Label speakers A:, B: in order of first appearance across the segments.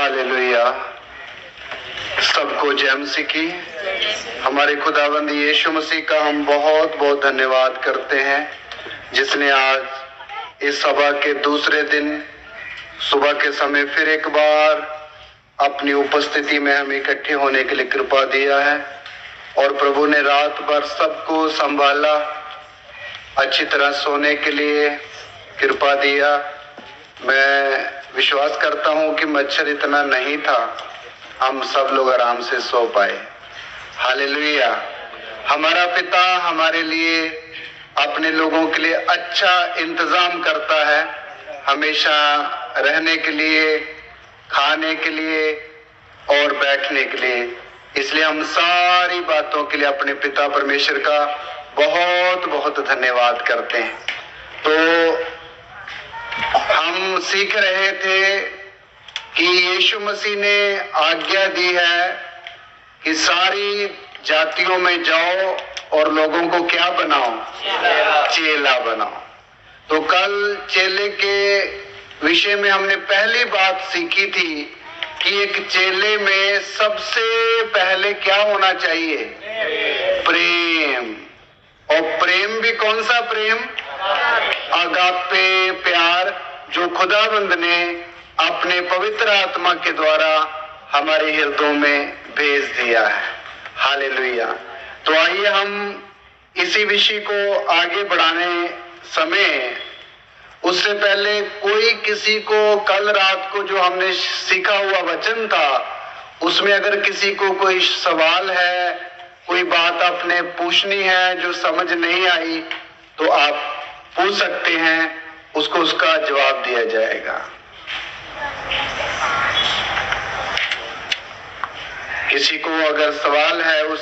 A: Hallelujah. सबको जय मसीह की। हमारे खुदावंद यीशु मसीह का हम बहुत बहुत धन्यवाद करते हैं, जिसने आज इस सभा के दूसरे दिन सुबह के समय फिर एक बार अपनी उपस्थिति में हमें इकट्ठे होने के लिए कृपा दिया है। और प्रभु ने रात भर सबको संभाला, अच्छी तरह सोने के लिए कृपा दिया। मैं विश्वास करता हूं कि मच्छर इतना नहीं था, हम सब लोग आराम से सो पाए। हालेलुया। हमारा पिता हमारे लिए, अपने लोगों के लिए अच्छा इंतजाम करता है, हमेशा रहने के लिए, खाने के लिए और बैठने के लिए। इसलिए हम सारी बातों के लिए अपने पिता परमेश्वर का बहुत बहुत धन्यवाद करते हैं। तो हम सीख रहे थे कि यीशु मसीह ने आज्ञा दी है कि सारी जातियों में जाओ और लोगों को क्या बनाओ? चेला बनाओ। तो कल चेले के विषय में हमने पहली बात सीखी थी कि एक चेले में सबसे पहले क्या होना चाहिए? प्रेम। और प्रेम भी कौन सा प्रेम? अगापे प्यार, जो खुदावंद ने अपने पवित्र आत्मा के द्वारा हमारे हृदयों में भेज दिया है। हालेलुया। तो आइए हम इसी विषय को आगे बढ़ाने समय, उससे पहले कोई किसी को कल रात को जो हमने सीखा हुआ वचन था, उसमें अगर किसी को कोई सवाल है, कोई बात आपने पूछनी है जो समझ नहीं आई, तो आप पूछ सकते हैं, उसको उसका जवाब दिया जाएगा। किसी को अगर सवाल है उस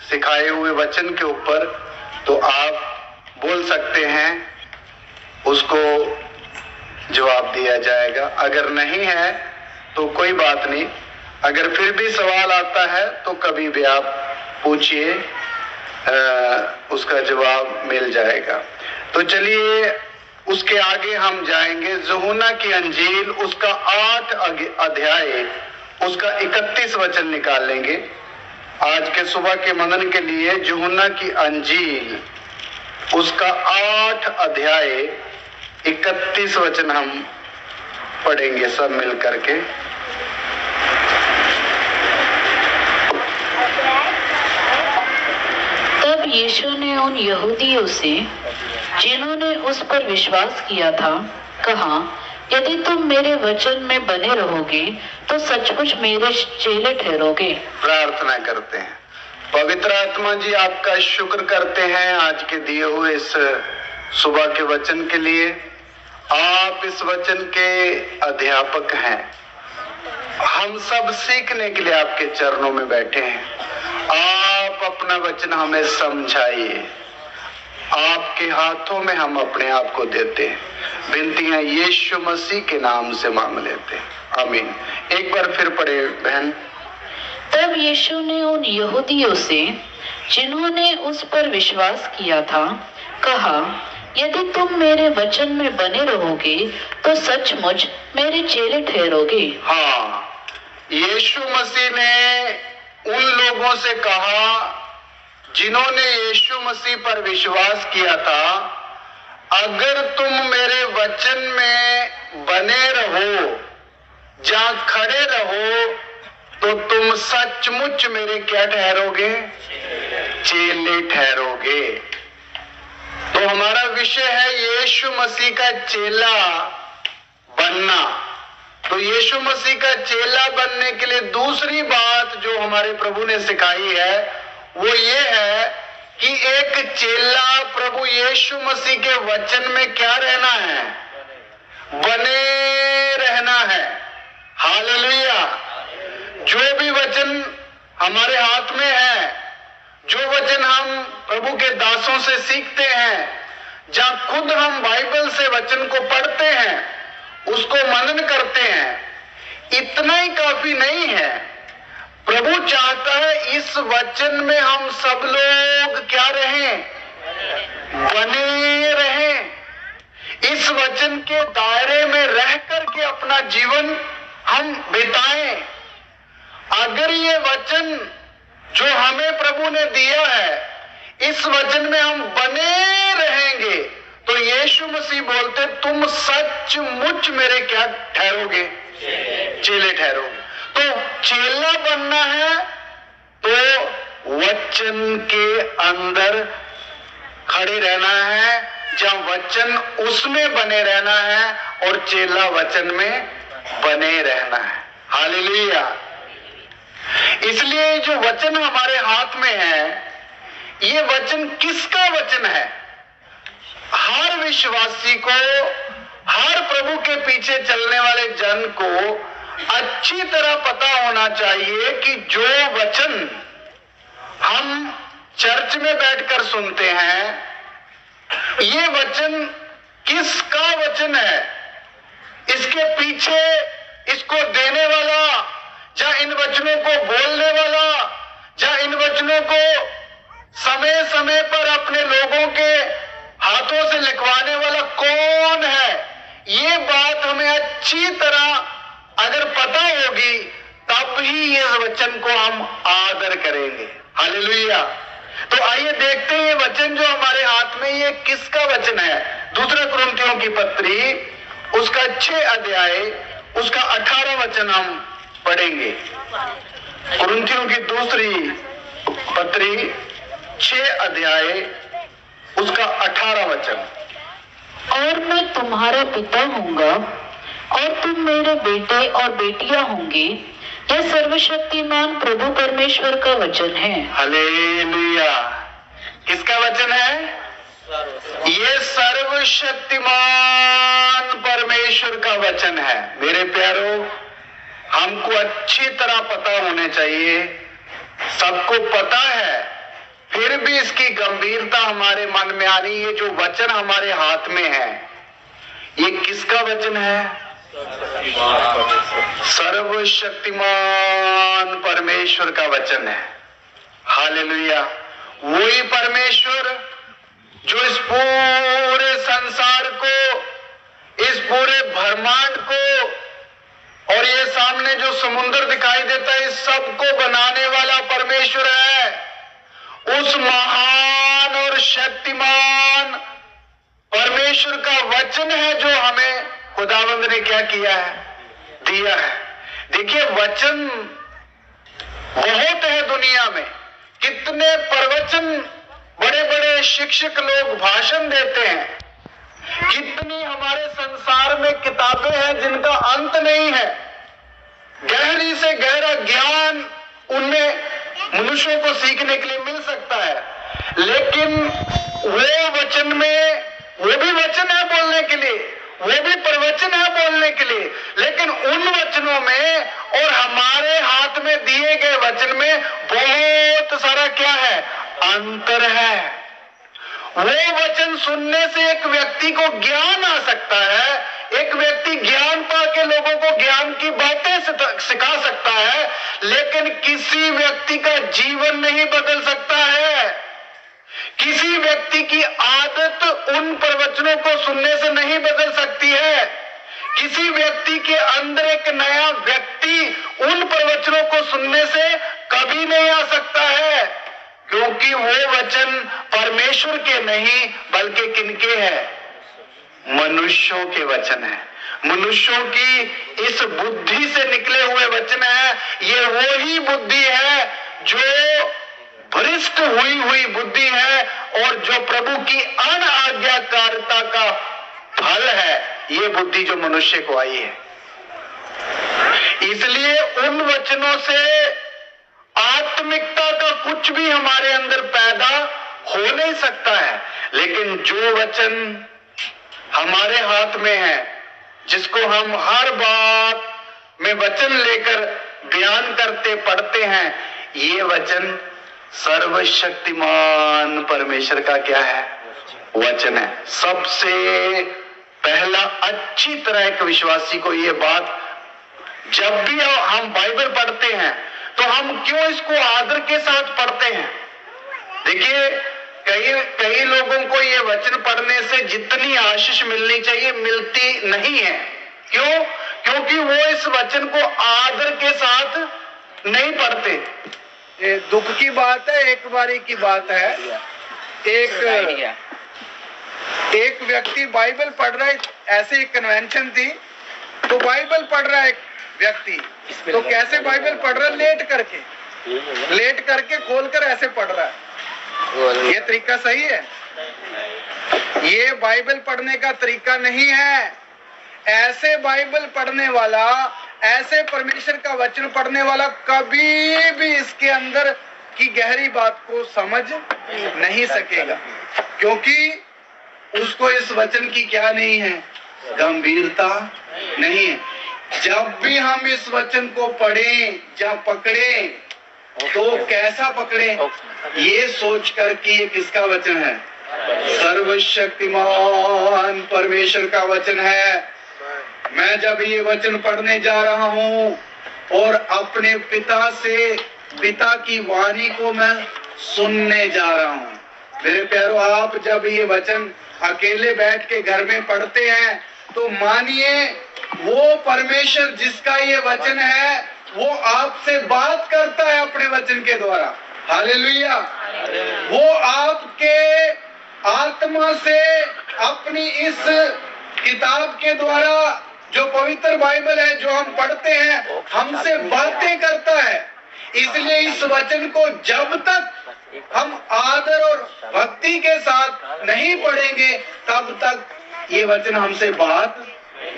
A: सिखाए हुए वचन के ऊपर, तो आप बोल सकते हैं, उसको जवाब दिया जाएगा। अगर नहीं है तो कोई बात नहीं, अगर फिर भी सवाल आता है तो कभी भी आप पूछिए, उसका जवाब मिल जाएगा। तो चलिए उसके आगे हम जाएंगे। यूहन्ना की अंजील उसका 8 अध्याय उसका 31 वचन निकाल लेंगे आज के सुबह के मनन के लिए। यूहन्ना की अंजील उसका 8 अध्याय 31 वचन हम पढ़ेंगे सब मिल करके।
B: तब यीशु ने उन यहूदियों से जिन्होंने उस पर विश्वास किया था कहा, यदि तुम मेरे वचन में बने रहोगे तो सचमुच मेरे चेले ठहरोगे।
A: प्रार्थना करते हैं। पवित्र आत्मा जी, आपका शुक्र करते हैं आज के दिए हुए इस सुबह के वचन के लिए। आप इस वचन के अध्यापक हैं, हम सब सीखने के लिए आपके चरणों में बैठे हैं। आप अपना वचन हमें समझाइए, आपके हाथों में हम अपने आप को देते हैं। विनतियां यीशु मसीह के नाम से मांग लेते हैं, आमीन। एक बार फिर पढ़े बहन।
B: तब यीशु ने उन यहूदियों से जिन्होंने उस पर विश्वास किया था कहा, यदि तुम मेरे वचन में बने रहोगे तो सचमुच मेरे चेले ठहरोगे।
A: हाँ, यीशु मसीह ने उन लोगों से कहा जिन्होंने यीशु मसीह पर विश्वास किया था, अगर तुम मेरे वचन में बने रहो, जहां खड़े रहो, तो तुम सचमुच मेरे क्या ठहरोगे? चेले ठहरोगे। तो हमारा विषय है यीशु मसीह का चेला बनना। तो यीशु मसीह का चेला बनने के लिए दूसरी बात जो हमारे प्रभु ने सिखाई है वो ये है कि एक चेला प्रभु यीशु मसीह के वचन में क्या रहना है? बने रहना है। हालेलुया। जो भी वचन हमारे हाथ में है, जो वचन हम प्रभु के दासों से सीखते हैं, जहां खुद हम बाइबल से वचन को पढ़ते हैं, उसको मनन करते हैं, इतना ही काफी नहीं है। प्रभु चाहता है इस वचन में हम सब लोग क्या रहें? बने रहें। इस वचन के दायरे में रह करके अपना जीवन हम बिताएं। अगर ये वचन जो हमें प्रभु ने दिया है, इस वचन में हम बने रहेंगे, तो यीशु मसीह बोलते तुम सचमुच मेरे क्या ठहरोगे? चेले ठहरोगे। तो चेला बनना है तो वचन के अंदर खड़े रहना है, जहां वचन उसमें बने रहना है और चेला वचन में बने रहना है। हालेलुया। इसलिए जो वचन हमारे हाथ में है, ये वचन किसका वचन है? हर विश्वासी को, हर प्रभु के पीछे चलने वाले जन को अच्छी तरह पता होना चाहिए कि जो वचन हम चर्च में बैठकर सुनते हैं, ये वचन किसका वचन है? इसके पीछे इसको देने वाला, या इन वचनों को बोलने वाला, या इन वचनों को समय समय पर अपने लोगों के हाथों से लिखवाने वाला कौन है? ये बात हमें अच्छी तरह अगर पता होगी, तब ही इस वचन को हम आदर करेंगे। हालेलुया। तो आइए देखते हैं ये वचन जो हमारे हाथ में, ये किसका वचन है। दूसरा कुरिन्थियों की पत्री, उसका 6 अध्याय, उसका 18 वचन हम पढ़ेंगे। कुरिन्थियों की दूसरी पत्री 6 अध्याय, उसका 18 वचन।
B: और मैं तुम्हारा पिता होऊंगा और तुम मेरे बेटे और बेटियां होंगे। यह सर्वशक्तिमान प्रभु परमेश्वर का वचन है।
A: हालेलुया। किसका वचन है? ये सर्वशक्तिमान परमेश्वर का वचन है। मेरे प्यारों, हमको अच्छी तरह पता होने चाहिए, सबको पता है, फिर भी इसकी गंभीरता हमारे मन में आ रही है। जो वचन हमारे हाथ में है, ये किसका वचन है? सर्वशक्तिमान परमेश्वर का वचन है। हालेलुया। वही परमेश्वर जो इस पूरे संसार को, इस पूरे ब्रह्मांड को और ये सामने जो समुद्र दिखाई देता है, इस सबको बनाने वाला परमेश्वर है। उस महान और शक्तिमान परमेश्वर का वचन है जो हमें खुदावंद ने क्या किया है? दिया है। देखिए, वचन बहुत है दुनिया में। कितने प्रवचन, बड़े बड़े शिक्षक लोग भाषण देते हैं। कितनी हमारे संसार में किताबें हैं जिनका अंत नहीं है। गहरी से गहरा ज्ञान उनमें मनुष्यों को सीखने के लिए मिल सकता है, लेकिन वो वचन में, वो भी वचन है बोलने के लिए, वो भी प्रवचन है बोलने के लिए, लेकिन उन वचनों में और हमारे हाथ में दिए गए वचन में बहुत सारा क्या है? अंतर है। वो वचन सुनने से एक व्यक्ति को ज्ञान आ सकता है, एक व्यक्ति ज्ञान पाके लोगों को ज्ञान की बातें सिखा सकता है, लेकिन किसी व्यक्ति का जीवन नहीं बदल सकता है। किसी व्यक्ति की आदत उन प्रवचनों को सुनने से नहीं बदल सकती है। किसी व्यक्ति के अंदर एक नया व्यक्ति उन प्रवचनों को सुनने से कभी नहीं आ सकता है, क्योंकि वो वचन परमेश्वर के नहीं बल्कि किनके हैं? मनुष्यों के वचन है। मनुष्यों की इस बुद्धि से निकले हुए वचन है। ये वही बुद्धि है जो भ्रष्ट हुई बुद्धि है और जो प्रभु की अनाज्ञाकारिता का फल है। ये बुद्धि जो मनुष्य को आई है, इसलिए उन वचनों से आत्मिकता का कुछ भी हमारे अंदर पैदा हो नहीं सकता है। लेकिन जो वचन हमारे हाथ में है, जिसको हम हर बात में वचन लेकर बयान करते पढ़ते हैं, ये वचन सर्वशक्तिमान परमेश्वर का क्या है? वचन है। सबसे पहला अच्छी तरह एक विश्वासी को ये बात, जब भी हम बाइबल पढ़ते हैं तो हम क्यों इसको आदर के साथ पढ़ते हैं? देखिए, कई लोगों को ये वचन पढ़ने से जितनी आशीष मिलनी चाहिए मिलती नहीं है। क्यों? क्योंकि वो इस वचन को आदर के साथ नहीं पढ़ते।
C: ये दुख की बात है, एक बारी की बात है। एक व्यक्ति बाइबल पढ़ रहा है, ऐसे एक कन्वेंशन थी, तो बाइबल पढ़ रहा है एक व्यक्ति, तो कैसे बाइबल पढ़ रहा है? लेट करके खोलकर ऐसे पढ़ रहा है। ये तरीका सही है? ये बाइबल पढ़ने का तरीका नहीं है। ऐसे बाइबल पढ़ने वाला, ऐसे परमेश्वर का वचन पढ़ने वाला कभी भी इसके अंदर की गहरी बात को समझ नहीं सकेगा, क्योंकि उसको इस वचन की क्या नहीं है? गंभीरता नहीं है। जब भी हम इस वचन को पढ़ें या पकड़ें, तो कैसा पकड़ें? ये सोच कर कि ये किसका वचन है? सर्वशक्तिमान परमेश्वर का वचन है। मैं जब ये वचन पढ़ने जा रहा हूँ और अपने पिता की वाणी को मैं सुनने जा रहा हूँ। मेरे प्यारों, आप जब ये वचन अकेले बैठ के घर में पढ़ते हैं, तो मानिए वो परमेश्वर जिसका ये वचन है, वो आपसे बात करता है अपने वचन के द्वारा। हालेलुया। वो आपके आत्मा से अपनी इस किताब के द्वारा, जो पवित्र बाइबल है, जो हम पढ़ते हैं, हमसे बातें करता है। इसलिए इस वचन को जब तक हम आदर और भक्ति के साथ नहीं पढ़ेंगे, तब तक ये वचन हमसे बात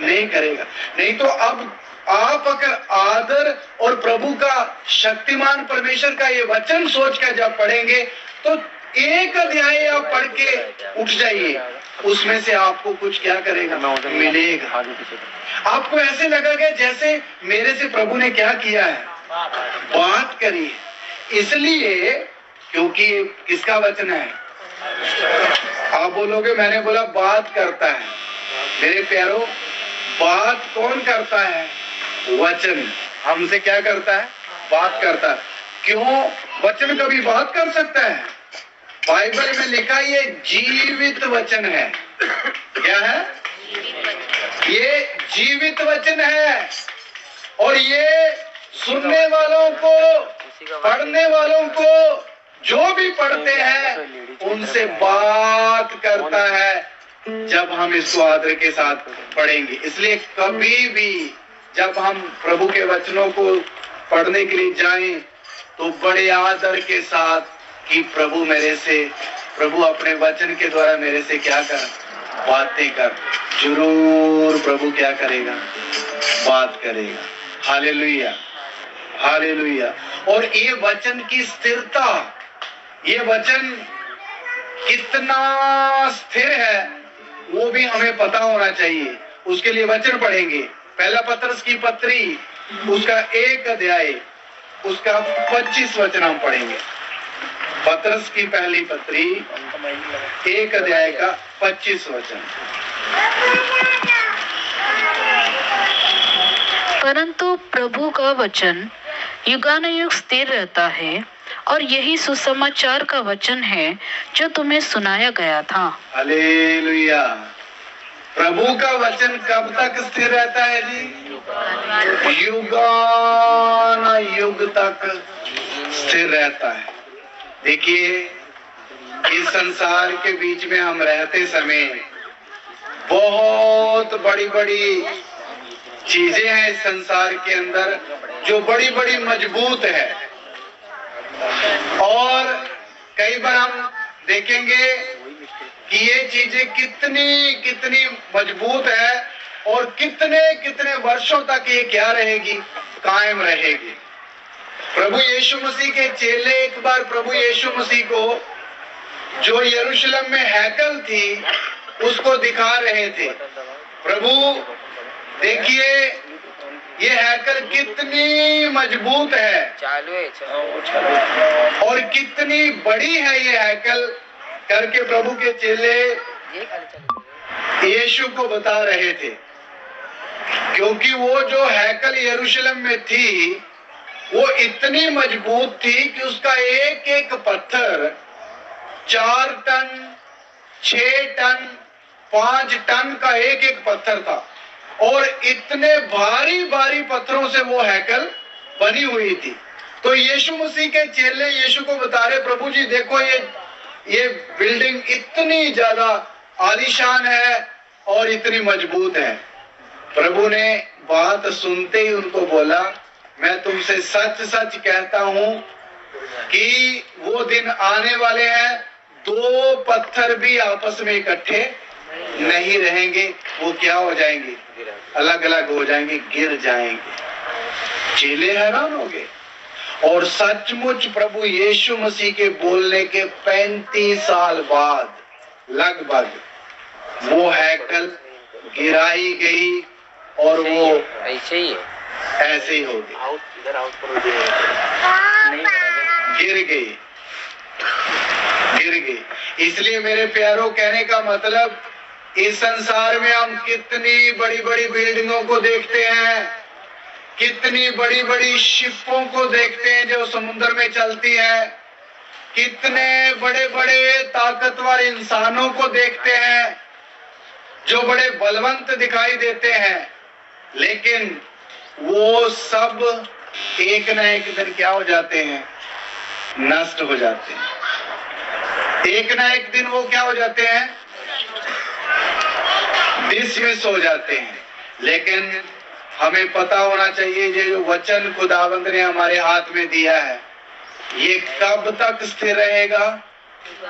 C: नहीं करेगा। नहीं तो अब आप अगर आदर और प्रभु का, शक्तिमान परमेश्वर का ये वचन सोचकर जब पढ़ेंगे, तो एक अध्याय आप पढ़ के उठ जाइए, उसमें से आपको कुछ क्या करेगा? मिलेगा। आपको ऐसे लगेगा जैसे मेरे से प्रभु ने क्या किया है? बात करी है। इसलिए क्योंकि किसका वचन है? आप बोलोगे मैंने बोला बात करता है। मेरे प्यारों, बात कौन करता है? वचन हमसे क्या करता है? बात करता है। क्यों? वचन कभी बात कर सकता है? बाइबल में लिखा ये जीवित वचन है। क्या है? ये जीवित वचन है, और ये सुनने वालों को, पढ़ने वालों को, जो भी पढ़ते हैं उनसे बात करता है जब हम इसको आदर के साथ पढ़ेंगे। इसलिए कभी भी जब हम प्रभु के वचनों को पढ़ने के लिए जाएं, तो बड़े आदर के साथ कि प्रभु अपने वचन के द्वारा मेरे से क्या कर? बातें कर। जरूर प्रभु क्या करेगा? बात करेगा। Hallelujah, hallelujah. और ये वचन की स्थिरता, ये वचन कितना स्थिर है, वो भी हमें पता होना चाहिए। उसके लिए वचन पढ़ेंगे। पहला पत्रस की पत्री, उसका 1 अध्याय, उसका 25 वचन हम पढ़ेंगे। पत्रस की पहली पत्री 1 अध्याय का 25 वचन।
B: परंतु प्रभु का वचन युगानुयुग स्थिर रहता है, और यही सुसमाचार का वचन है जो तुम्हें सुनाया गया था।
A: हालेलुया। प्रभु का वचन कब तक स्थिर रहता है जी? युगानुयुग तक स्थिर रहता है। देखिए, इस संसार के बीच में हम रहते समय बहुत बड़ी बड़ी चीजें हैं इस संसार के अंदर, जो बड़ी बड़ी मजबूत है। और कई बार हम देखेंगे कि ये चीजें कितनी कितनी मजबूत है, और कितने कितने वर्षों तक ये क्या रहेगी? कायम रहेगी। प्रभु यीशु मसीह के चेले एक बार प्रभु यीशु मसीह को, जो यरूशलेम में हैकल थी, उसको दिखा रहे थे। प्रभु देखिए, ये हैकल कितनी मजबूत है, और कितनी बड़ी है ये हैकल, करके प्रभु के चेले यीशु को बता रहे थे। क्योंकि वो जो हैकल यरूशलेम में थी, वो इतनी मजबूत थी कि उसका एक एक पत्थर 4 टन, 6 टन, 5 टन का एक एक पत्थर था।
C: और इतने भारी भारी पत्थरों से वो हैकल बनी हुई थी। तो यीशु मसीह के चेले यीशु को बता रहे, प्रभु जी देखो ये बिल्डिंग इतनी ज्यादा आलीशान है और इतनी मजबूत है। प्रभु ने बात सुनते ही उनको बोला, मैं तुमसे सच सच कहता हूं कि वो दिन आने वाले हैं, दो पत्थर भी आपस में इकट्ठे नहीं रहेंगे, वो क्या हो जाएंगे, अलग अलग हो जाएंगे, गिर जाएंगे। चेले हैरान हो गए। और सचमुच प्रभु यीशु मसीह के बोलने के 35 साल बाद लगभग वो हैकल गिराई गई और वो ऐसे ही हो गई, गिर गई। इसलिए मेरे प्यारों, कहने का मतलब, इस संसार में हम कितनी बड़ी बड़ी बिल्डिंगों को देखते हैं, कितनी बड़ी बड़ी शिपों को देखते हैं जो समुद्र में चलती है, कितने बड़े बड़े ताकतवर इंसानों को देखते हैं जो बड़े बलवंत दिखाई देते हैं, लेकिन वो सब एक न एक दिन क्या हो जाते हैं, नष्ट हो जाते हैं। एक न एक दिन वो क्या हो जाते हैं, डिसमिस हो जाते हैं। लेकिन हमें पता होना चाहिए ये जो वचन खुदावंद ने हमारे हाथ में दिया है, ये कब तक स्थिर रहेगा,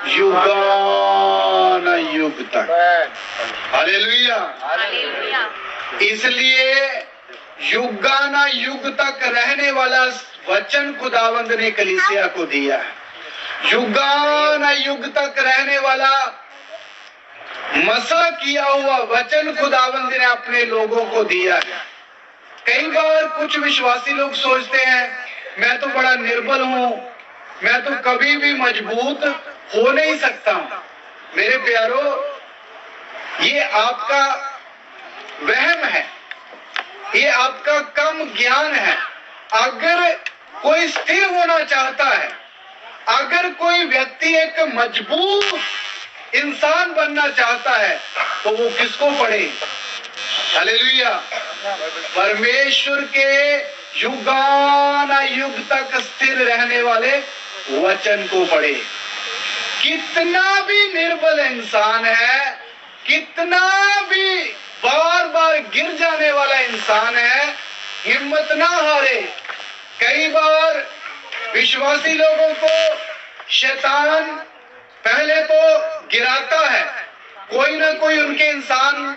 C: युगानुयुग तक। हालेलुया। इसलिए युगानुयुग तक रहने वाला वचन खुदावंद ने कलीसिया को दिया है। युगानुयुग तक रहने वाला मसा किया हुआ वचन खुदावंद ने अपने लोगों को दिया है। कई बार कुछ विश्वासी लोग सोचते हैं, मैं तो बड़ा निर्बल हूं, मैं तो कभी भी मजबूत हो नहीं सकता हूं। मेरे प्यारो, ये आपका वहम है, ये आपका कम ज्ञान है। अगर कोई स्थिर होना चाहता है, अगर कोई व्यक्ति एक मजबूत इंसान बनना चाहता है, तो वो किसको पढ़े? हालेलुया। परमेश्वर के युगानुयुग तक स्थिर रहने वाले वचन को पढ़े। कितना भी निर्बल इंसान है, कितना भी बार बार गिर जाने वाला इंसान है, हिम्मत ना हारे। कई बार विश्वासी लोगों को शैतान पहले तो गिराता है, कोई ना कोई उनके इंसान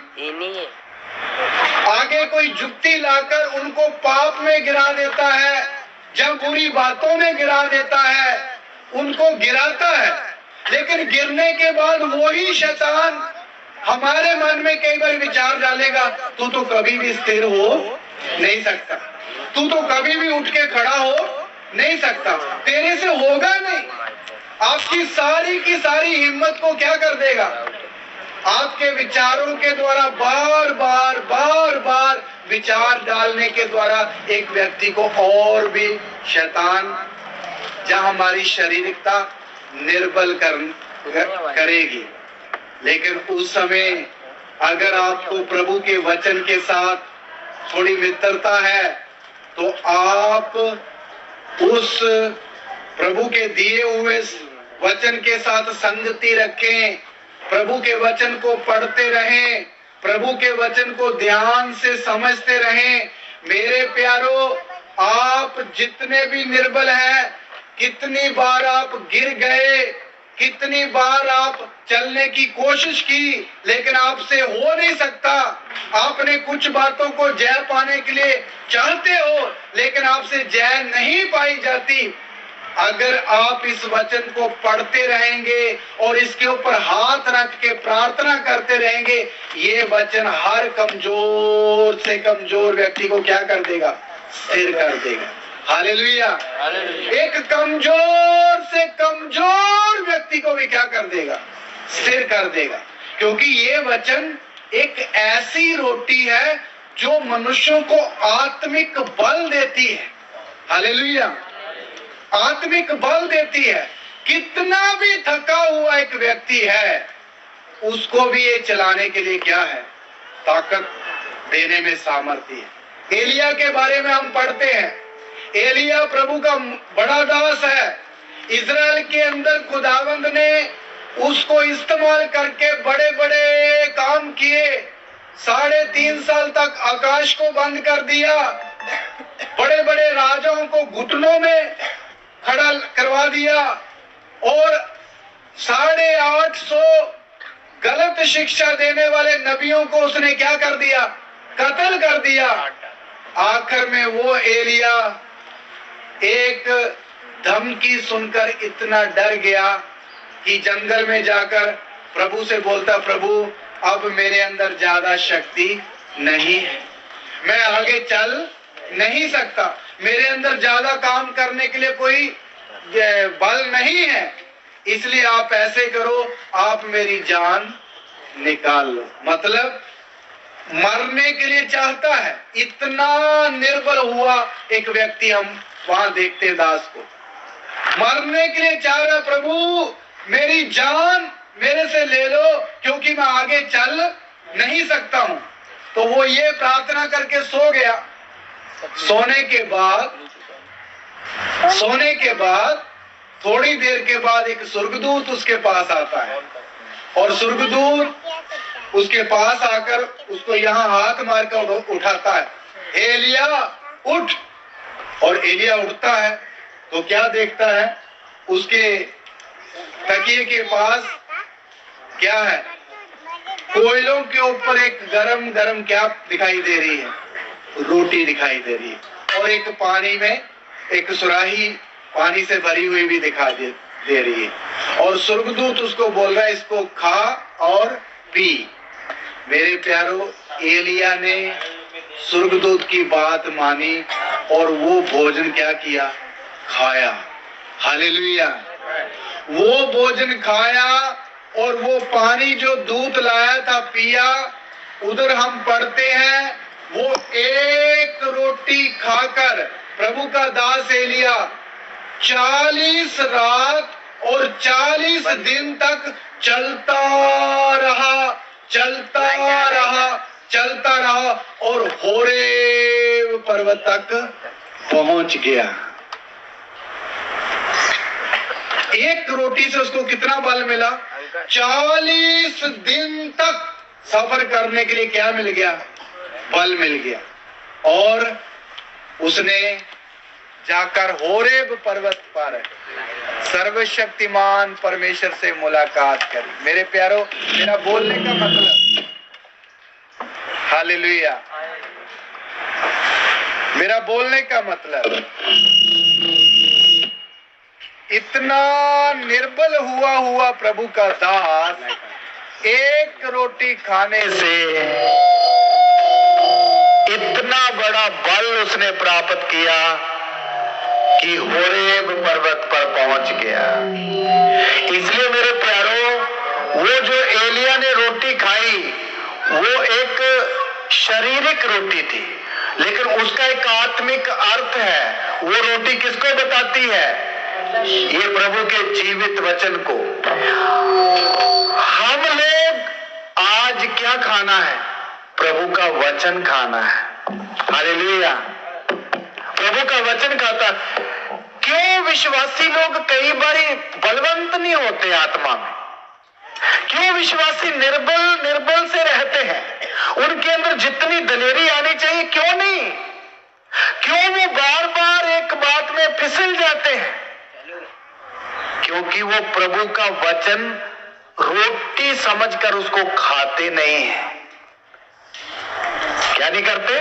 C: आगे कोई जुक्ति लाकर उनको पाप में गिरा देता है, जब बुरी बातों में गिरा देता है, उनको गिराता है। लेकिन गिरने के बाद वही शैतान हमारे मन में कई बार विचार डालेगा, तू तो कभी भी स्थिर हो नहीं सकता, तू तो कभी भी उठ के खड़ा हो नहीं सकता, तेरे से होगा नहीं। आपकी सारी की सारी हिम्मत को क्या कर देगा? आपके विचारों के द्वारा बार बार विचार डालने के द्वारा एक व्यक्ति को और भी शैतान, जहां हमारी शारीरिकता निर्बल करेगी। लेकिन उस समय अगर आपको प्रभु के वचन के साथ थोड़ी मित्रता है, तो आप उस प्रभु के दिए हुए वचन के साथ संगति रखें, प्रभु के वचन को पढ़ते रहें, प्रभु के वचन को ध्यान से समझते रहें। मेरे प्यारो, आप जितने भी निर्बल हैं, कितनी बार आप गिर गए, कितनी बार आप चलने की कोशिश की, लेकिन आपसे हो नहीं सकता। आपने कुछ बातों को जय पाने के लिए चाहते हो, लेकिन आपसे जय नहीं पाई जाती। अगर आप इस वचन को पढ़ते रहेंगे और इसके ऊपर हाथ रख के प्रार्थना करते रहेंगे, ये वचन हर कमजोर से कमजोर व्यक्ति को क्या कर देगा? स्थिर कर देगा। हालेलुया। एक कमजोर से कमजोर व्यक्ति को भी क्या कर देगा? स्थिर कर देगा। क्योंकि ये वचन एक ऐसी रोटी है जो मनुष्यों को आत्मिक बल देती है। हालेलुया। आत्मिक बल देती है। कितना भी थका हुआ एक व्यक्ति है, उसको भी ये चलाने के लिए क्या है? ताकत देने में सामर्थ्य है। एलिया के बारे में हम पढ़ते हैं, एलिया प्रभु का बड़ा दास है। इजराइल के अंदर खुदावंद ने उसको इस्तेमाल करके बड़े बड़े काम किए। 3.5 साल तक आकाश को बंद कर दिया, बड़े बड़े राजाओं को घुटनों में खड़ा करवा दिया और 850 गलत शिक्षा देने वाले नबियों को उसने क्या कर दिया? कत्ल कर दिया। आखिर में वो एलिया एक धमकी सुनकर इतना डर गया कि जंगल में जाकर प्रभु से बोलता, प्रभु अब मेरे अंदर ज्यादा शक्ति नहीं है, मैं आगे चल नहीं सकता, मेरे अंदर ज्यादा काम करने के लिए कोई बल नहीं है, इसलिए आप ऐसे करो, आप मेरी जान निकाल लो। मतलब मरने के लिए चाहता है। इतना निर्बल हुआ एक व्यक्ति हम वहां देखते हैं, दास को मरने के लिए चाह रहा, प्रभु मेरी जान मेरे से ले लो क्योंकि मैं आगे चल नहीं सकता हूं। तो वो ये प्रार्थना करके सो गया। सोने के बाद थोड़ी देर के बाद एक स्वर्गदूत उसके पास आता है और स्वर्गदूत उसके पास आकर उसको यहाँ हाथ मारकर उठाता है, एलिया उठ। और एलिया उठता है तो क्या देखता है? उसके तकिए के पास क्या है? कोयलों के ऊपर एक गरम गरम क्या दिखाई दे रही है? रोटी दिखाई दे रही है और एक पानी में एक सुराही पानी से भरी हुई भी दिखाई दे रही है और स्वर्गदूत उसको बोल रहा है, इसको खा और पी। मेरे प्यारो, एलिया ने स्वर्गदूत की बात मानी और वो भोजन क्या किया? खाया। हालेलुया। वो भोजन खाया और वो पानी जो दूत लाया था पिया। उधर हम पढ़ते हैं, वो एक रोटी खाकर प्रभु का दास एलिया 40 रात और 40 दिन तक चलता रहा और होरेब पर्वत तक पहुंच गया। एक रोटी से उसको कितना बल मिला? 40 दिन तक सफर करने के लिए क्या मिल गया? बल मिल गया। और उसने जाकर होरेब पर्वत पर सर्वशक्तिमान परमेश्वर से मुलाकात करी। मेरे प्यारो, मेरा बोलने का मतलब, हालेलुया, मेरा बोलने का मतलब, इतना निर्बल हुआ प्रभु का दास एक रोटी खाने से इतना बड़ा बल उसने प्राप्त किया कि होरेब पर्वत पर पहुंच गया। इसलिए मेरे प्यारो, वो जो एलिया ने रोटी खाई वो एक शारीरिक रोटी थी, लेकिन उसका एक आत्मिक अर्थ है। वो रोटी किसको बताती है? ये प्रभु के जीवित वचन को। हम लोग आज क्या खाना है? प्रभु का वचन खाना है। हालेलुया। प्रभु का वचन खाता। क्यों विश्वासी लोग कई बार बलवंत नहीं होते आत्मा में? क्यों विश्वासी निर्बल से रहते हैं? उनके अंदर जितनी दलेरी आनी चाहिए क्यों नहीं? क्यों वो बार बार एक बात में फिसल जाते हैं? क्योंकि वो प्रभु का वचन रोटी समझकर उसको खाते नहीं है। क्या नहीं करते?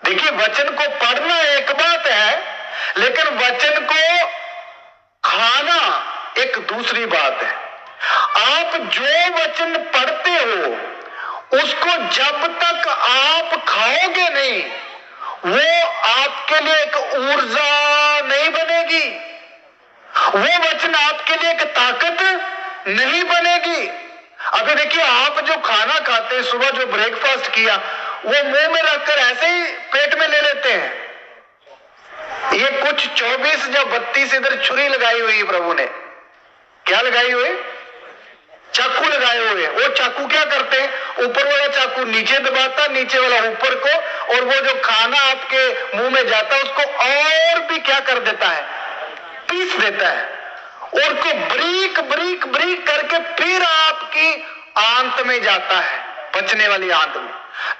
C: देखिए, वचन को पढ़ना एक बात है, लेकिन वचन को खाना एक दूसरी बात है। आप जो वचन पढ़ते हो उसको जब तक आप खाओगे नहीं, वो आपके लिए एक ऊर्जा नहीं बनेगी, वो वचन आपके लिए एक ताकत नहीं बनेगी। अभी देखिए, आप जो खाना खाते हैं, सुबह जो ब्रेकफास्ट किया, वो मुंह में रखकर ऐसे ही पेट में ले लेते हैं। ये कुछ 24 या 32 इधर छुरी लगाई हुई है प्रभु ने। क्या लगाई हुई?
A: चाकू लगाए हुए। वो चाकू क्या करते हैं, ऊपर वाला चाकू नीचे दबाता, नीचे वाला ऊपर को, और वो जो खाना आपके मुंह में जाता है उसको और भी क्या कर देता है, पीस देता है, और को ब्रीक ब्रीक ब्रीक करके फिर आपकी आंत में जाता है, पचने वाली आंत में,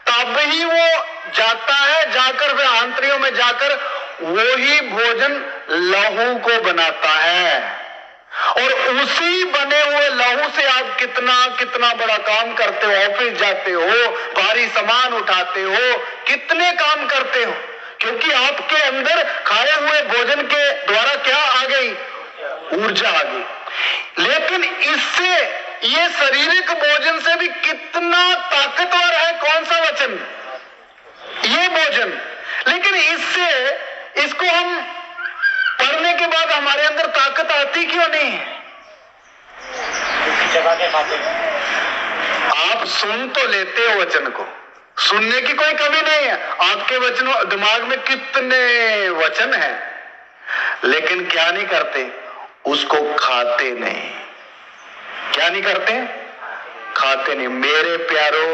A: तब ही वो जाता है, जाकर फिर आंतरियों में जाकर वही भोजन लहू को बनाता है। और उसी बने हुए लहू से आप कितना कितना बड़ा काम करते हो, ऑफिस जाते हो, भारी सामान उठाते हो, कितने काम करते हो, क्योंकि आपके अंदर खाए हुए भोजन के द्वारा क्या आ गई, ऊर्जा आ गई। लेकिन इससे, ये शारीरिक भोजन से भी कितना ताकतवर है कौन सा वचन, ये भोजन। लेकिन इससे, इसको हम पढ़ने के बाद हमारे अंदर ताकत आती क्यों नहीं है? आप सुन तो लेते हो वचन को, सुनने की कोई कमी नहीं है, आपके वचन दिमाग में कितने वचन हैं, लेकिन क्या नहीं करते, उसको खाते नहीं। क्या नहीं करते, खाते नहीं। मेरे प्यारो,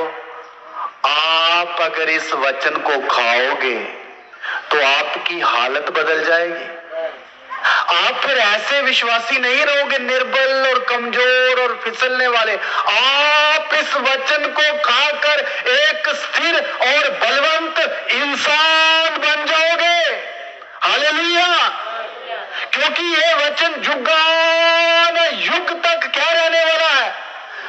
A: आप अगर इस वचन को खाओगे तो आपकी हालत बदल जाएगी। आप फिर ऐसे विश्वासी नहीं रहोगे निर्बल और कमजोर और फिसलने वाले। आप इस वचन को खाकर एक स्थिर और बलवंत इंसान बन जाओगे। हालेलुया। क्योंकि ये वचन युगान युग तक क्या रहने वाला है,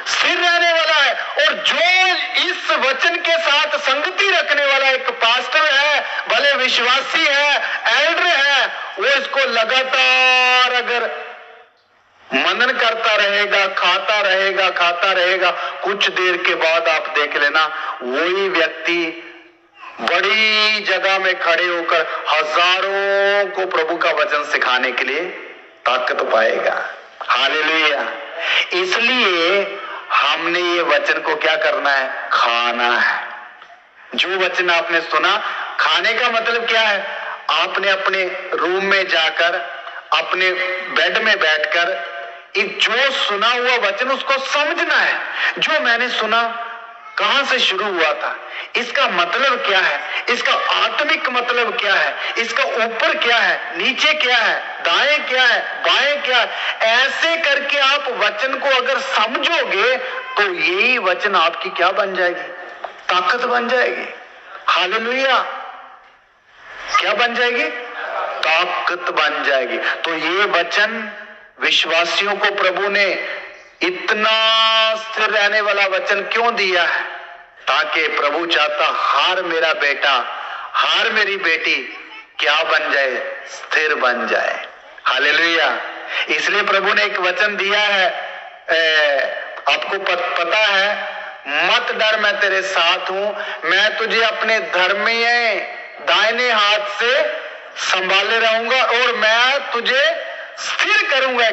A: स्थिर रहने वाला है। और जो इस वचन के साथ संगति रखने वाला एक पास्टर है, भले विश्वासी है, एल्डर है, वो इसको लगातार अगर मनन करता रहेगा, खाता रहेगा, कुछ देर के बाद आप देख लेना, वही व्यक्ति बड़ी जगह में खड़े होकर हजारों को प्रभु का वचन सिखाने के लिए ताकत पाएगा। हालेलुया। इसलिए हमने ये वचन को क्या करना है, खाना है। जो वचन आपने सुना, खाने का मतलब क्या है, आपने अपने रूम में जाकर, अपने बेड में बैठकर जो सुना हुआ वचन उसको समझना है। जो मैंने सुना कहां से शुरू हुआ था, इसका मतलब क्या है, इसका आत्मिक मतलब क्या है, इसका ऊपर क्या है, नीचे क्या है, दाएं क्या है, बाएं क्या है, ऐसे करके आप वचन को अगर समझोगे तो यही वचन आपकी क्या बन जाएगी, ताकत बन जाएगी। हालेलुया। क्या बन जाएगी, ताकत बन जाएगी। तो ये वचन विश्वासियों को प्रभु ने इतना स्थिर रहने वाला वचन क्यों दिया है, ताकि प्रभु चाहता हर मेरा बेटा, हर मेरी बेटी क्या बन जाए, स्थिर बन जाए। हालेलुया। इसलिए प्रभु ने एक वचन दिया है, आपको पता है, मत डर मैं तेरे साथ हूं, मैं तुझे अपने धर्मीय दाहिने हाथ से संभाले रहूंगा और मैं तुझे स्थिर करूंगा।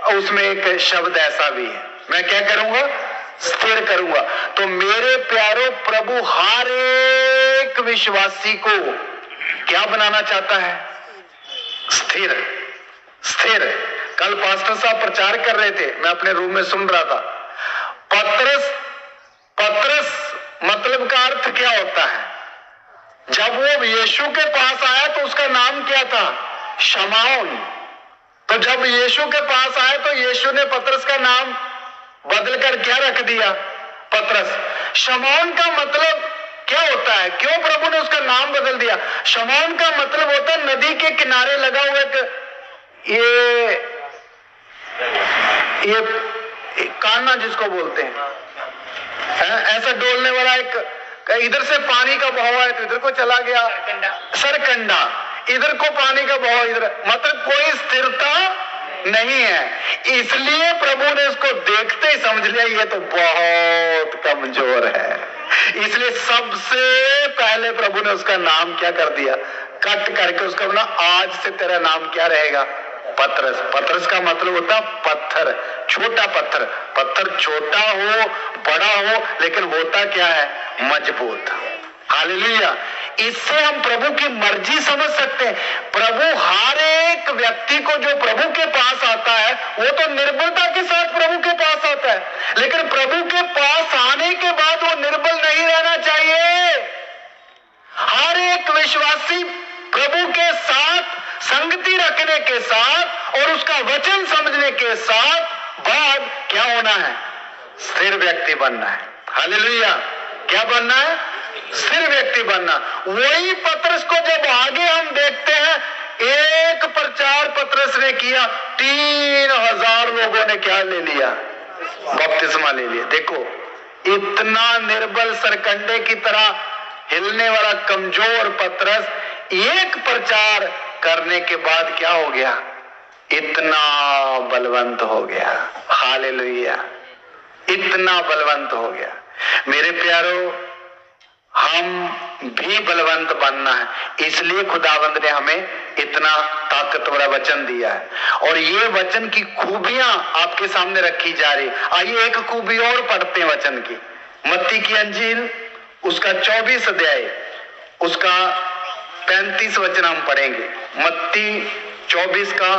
A: उसमें एक शब्द ऐसा भी है, मैं क्या करूंगा, स्थिर करूंगा। तो मेरे प्यारो, प्रभु हर एक विश्वासी को क्या बनाना चाहता है, स्थिर। स्थिर। कल पास्टर साहब प्रचार कर रहे थे, मैं अपने रूम में सुन रहा था। पतरस मतलब का अर्थ क्या होता है, जब वो यीशु के पास आया तो उसका नाम क्या था, शमौन। तो जब यीशु के पास आए तो यीशु ने पतरस का नाम बदलकर क्या रख दिया, पतरस। शमौन का मतलब क्या होता है, क्यों प्रभु ने उसका नाम बदल दिया? शमौन का मतलब होता है नदी के किनारे लगा हुआ ये कान्हा जिसको बोलते हैं, ऐसा डोलने वाला एक, इधर से पानी का बहाव है तो इधर को चला गया, सरकंडा, इधर को पानी का बहाव इधर, मतलब कोई स्थिरता नहीं है। इसलिए प्रभु ने उसको देखते ही समझ लिया ये तो बहुत कमजोर है। इसलिए सबसे पहले प्रभु ने उसका नाम क्या कर दिया, कट करके उसका बोला आज से तेरा नाम क्या रहेगा, पतरस। पतरस का मतलब होता पत्थर, छोटा पत्थर। पत्थर छोटा हो बड़ा हो लेकिन होता क्या है, मजबूत। हालेलुया। इससे हम प्रभु की मर्जी समझ सकते हैं। प्रभु हर एक व्यक्ति को जो प्रभु के पास आता है वो तो निर्बलता के साथ प्रभु के पास आता होता है, लेकिन प्रभु के पास आने के बाद वो निर्बल नहीं रहना चाहिए। हर एक विश्वासी प्रभु के साथ संगति रखने के साथ और उसका वचन समझने के साथ बाद क्या होना है? स्थिर व्यक्ति बनना है। हालेलुया। क्या बनना है? स्थिर व्यक्ति बनना। वही पतरस को जब आगे हम देखते हैं, एक प्रचार पतरस ने किया, 3000 लोगों ने क्या ले लिया? बपतिस्मा ले लिया। देखो, इतना निर्बल सरकंडे की तरह हिलने वाला कमजोर पतरस एक प्रचार करने के बाद क्या हो गया? इतना बलवंत हो गया। हालेलुया। इतना बलवंत हो गया। मेरे प्यारो, हम भी बलवंत बनना है, इसलिए खुदावंद ने हमें इतना ताकतवर वचन दिया है। और ये वचन की खूबियां आपके सामने रखी जा रही। आइए एक खूबी और पढ़ते हैं वचन की। मत्ती की अंजील उसका 24 अध्याय उसका 35 वचन हम पढ़ेंगे। मत्ती 24 का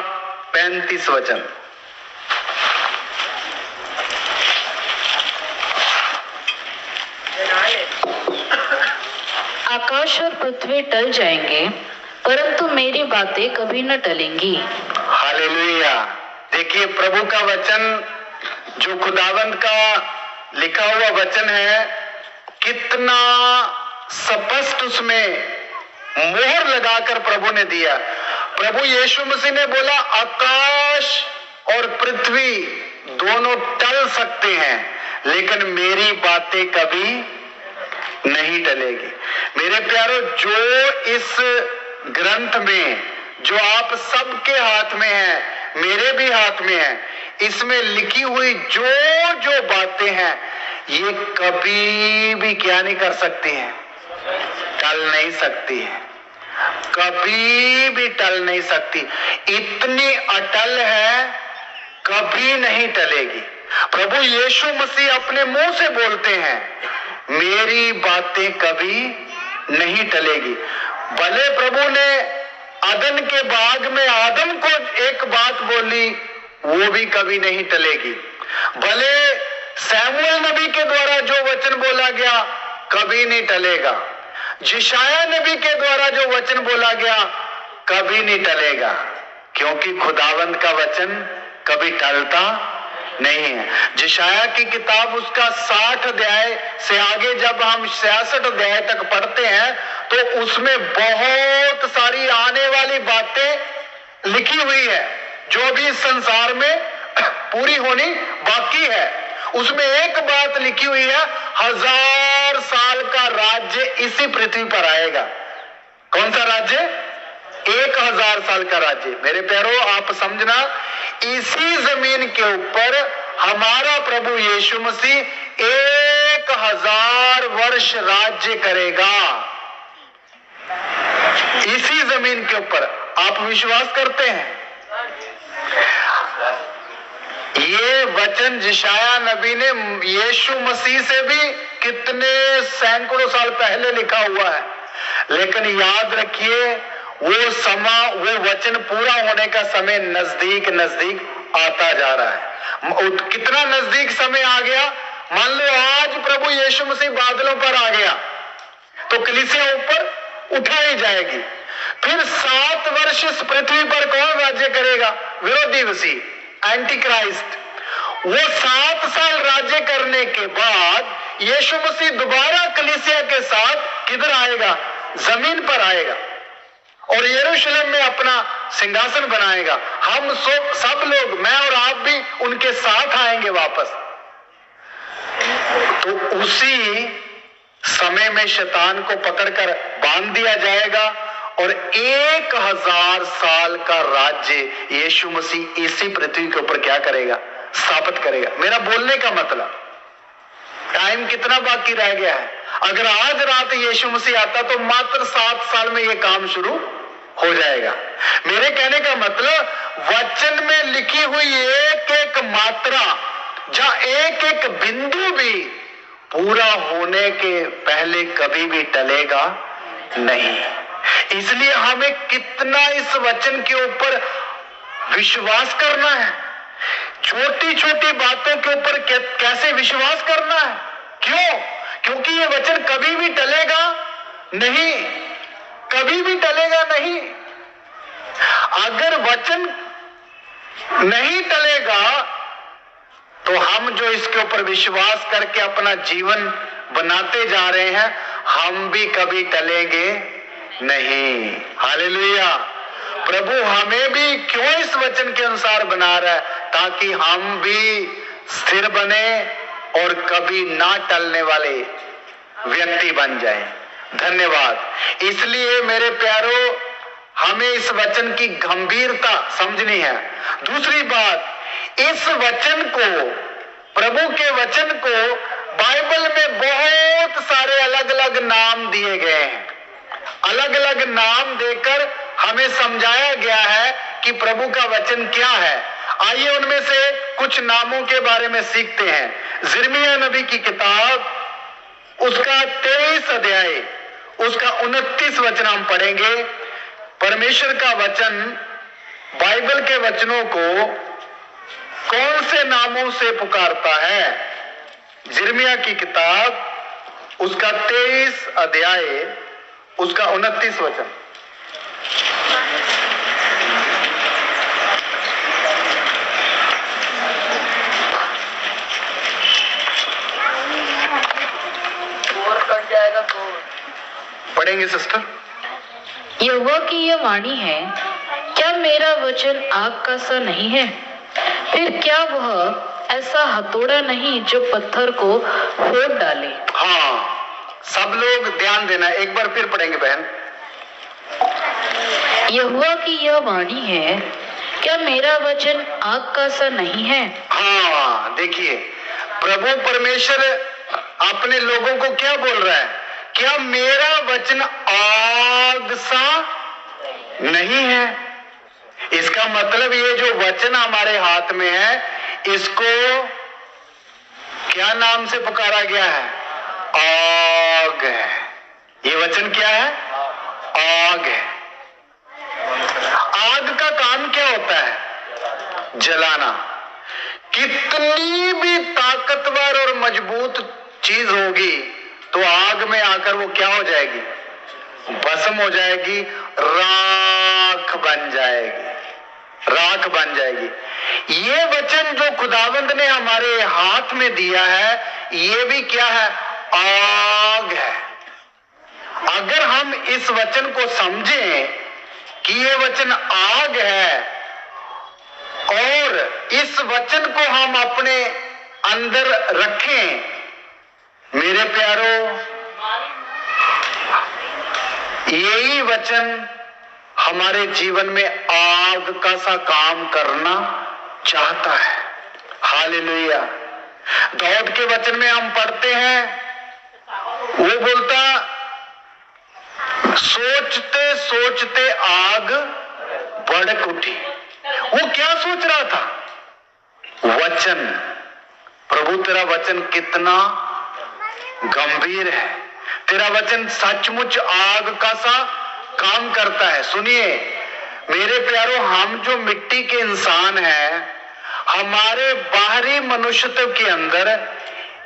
A: 35 वचन।
B: आकाश और पृथ्वी टल जाएंगे, परंतु मेरी बातें कभी न टलेंगी।
A: हालेलुया। देखिए, प्रभु का वचन जो खुदावंद का लिखा हुआ वचन है, कितना स्पष्ट उसमें मोहर लगाकर प्रभु ने दिया। प्रभु यीशु मसीह ने बोला, आकाश और पृथ्वी दोनों टल सकते हैं, लेकिन मेरी बातें कभी नहीं टलेगी। मेरे प्यारो, जो इस ग्रंथ में, जो आप सबके हाथ में है, मेरे भी हाथ में है, इसमें लिखी हुई जो जो बातें हैं, ये कभी भी क्या नहीं कर सकती हैं? टल नहीं सकती है। कभी भी टल नहीं सकती। इतनी अटल है, कभी नहीं टलेगी। प्रभु यीशु मसीह अपने मुंह से बोलते हैं, मेरी बातें कभी नहीं टलेगी। भले प्रभु ने अदन के बाग में आदम को एक बात बोली, वो भी कभी नहीं टलेगी। भले सैमुएल नबी के द्वारा जो वचन बोला गया, कभी नहीं टलेगा। यशायाह नबी के द्वारा जो वचन बोला गया, कभी नहीं टलेगा, क्योंकि खुदावंद का वचन कभी टलता नहीं है। यशायाह की किताब उसका 60 अध्याय से आगे जब हम 66 अध्याय तक पढ़ते हैं, तो उसमें बहुत सारी आने वाली बातें लिखी हुई है, जो भी इस संसार में पूरी होनी बाकी है। उसमें एक बात लिखी हुई है, 1000 साल का राज्य इसी पृथ्वी पर आएगा। कौन सा राज्य? 1000 साल का राज्य। मेरे प्यारो, आप समझना, इसी जमीन के ऊपर हमारा प्रभु यीशु मसीह 1000 वर्ष राज्य करेगा। इसी जमीन के ऊपर। आप विश्वास करते हैं? ये वचन यशायाह नबी ने यीशु मसीह से भी कितने सैकड़ों साल पहले लिखा हुआ है, लेकिन याद रखिए, वो वचन पूरा होने का समय नजदीक नजदीक आता जा रहा है। कितना नजदीक समय आ गया? मान लो आज प्रभु यीशु मसीह बादलों पर आ गया, तो कलीसिया ऊपर उठाई जाएगी। फिर 7 वर्ष इस पृथ्वी पर कौन राज्य करेगा? विरोधी मसीह, एंटी क्राइस्ट। वो 7 साल राज्य करने के बाद यीशु मसीह दोबारा कलीसिया के साथ किधर आएगा? जमीन पर आएगा और यरूशलेम में अपना सिंहासन बनाएगा। हम सब लोग, मैं और आप भी उनके साथ आएंगे वापस। तो उसी समय में शैतान को पकड़कर बांध दिया जाएगा और 1000 साल का राज्य यीशु मसीह इसी पृथ्वी के ऊपर क्या करेगा? स्थापित करेगा। मेरा बोलने का मतलब, टाइम कितना बाकी रह गया है? अगर आज रात यीशु मसीह आता तो मात्र 7 साल में यह काम शुरू हो जाएगा। मेरे कहने का मतलब, वचन में लिखी हुई एक एक मात्रा, जहां एक एक बिंदु भी पूरा होने के पहले कभी भी टलेगा नहीं। इसलिए हमें कितना इस वचन के ऊपर विश्वास करना है छोटी छोटी बातों के ऊपर कैसे विश्वास करना है। क्यों? क्योंकि ये वचन कभी भी टलेगा नहीं, कभी भी टलेगा नहीं। अगर वचन नहीं टलेगा तो हम जो इसके ऊपर विश्वास करके अपना जीवन बनाते जा रहे हैं, हम भी कभी टलेंगे नहीं। हालेलुया। प्रभु हमें भी क्यों इस वचन के अनुसार बना रहा है, ताकि हम भी स्थिर बने और कभी ना टलने वाले व्यक्ति बन जाएं। धन्यवाद। इसलिए मेरे प्यारों, हमें इस वचन की गंभीरता समझनी है। दूसरी बात, इस वचन को, प्रभु के वचन को बाइबल में बहुत सारे अलग अलग नाम दिए गए हैं। अलग अलग नाम देकर हमें समझाया गया है कि प्रभु का वचन क्या है। आइए उनमें से कुछ नामों के बारे में सीखते हैं। यिर्मयाह नबी की किताब, उसका 23 अध्याय, उसका 29 वचन हम पढ़ेंगे। परमेश्वर का वचन बाइबल के वचनों को कौन से नामों से पुकारता है? यिर्मयाह की किताब, उसका 23 अध्याय, उसका 29 वचन।
B: कट जाएगा तो
A: पढ़ेंगे सिस्टर।
B: यहोवा की यह वाणी है, क्या मेरा वचन आग का सा नहीं है? फिर क्या वह ऐसा हथौड़ा नहीं जो पत्थर को फोड़ डाले?
A: हाँ, सब लोग ध्यान देना, एक बार फिर पढ़ेंगे बहन।
B: यहोवा की यह वाणी है, क्या मेरा वचन आग का सा नहीं है?
A: हाँ, देखिए, प्रभु परमेश्वर अपने लोगों को क्या बोल रहा है? क्या मेरा वचन आग सा नहीं है? इसका मतलब ये जो वचन हमारे हाथ में है, इसको क्या नाम से पुकारा गया है? आग है। ये वचन क्या है? आग है। आग का काम क्या होता है? जलाना। कितनी भी ताकतवर और मजबूत चीज होगी तो आग में आकर वो क्या हो जाएगी? भस्म हो जाएगी, राख बन जाएगी, राख बन जाएगी। ये वचन जो खुदावंद ने हमारे हाथ में दिया है, ये भी क्या है? आग है। अगर हम इस वचन को समझें कि ये वचन आग है और इस वचन को हम अपने अंदर रखें, मेरे प्यारों, यही वचन हमारे जीवन में आग का सा काम करना चाहता है। हालेलुया। दाऊद के वचन में हम पढ़ते हैं, वो बोलता, सोचते सोचते आग भड़क उठी। वो क्या सोच रहा था? वचन। प्रभु तेरा वचन कितना गंभीर है, तेरा वचन सचमुच आग का सा काम करता है। सुनिए मेरे प्यारों, हम जो मिट्टी के इंसान हैं, हमारे बाहरी मनुष्यत्व के अंदर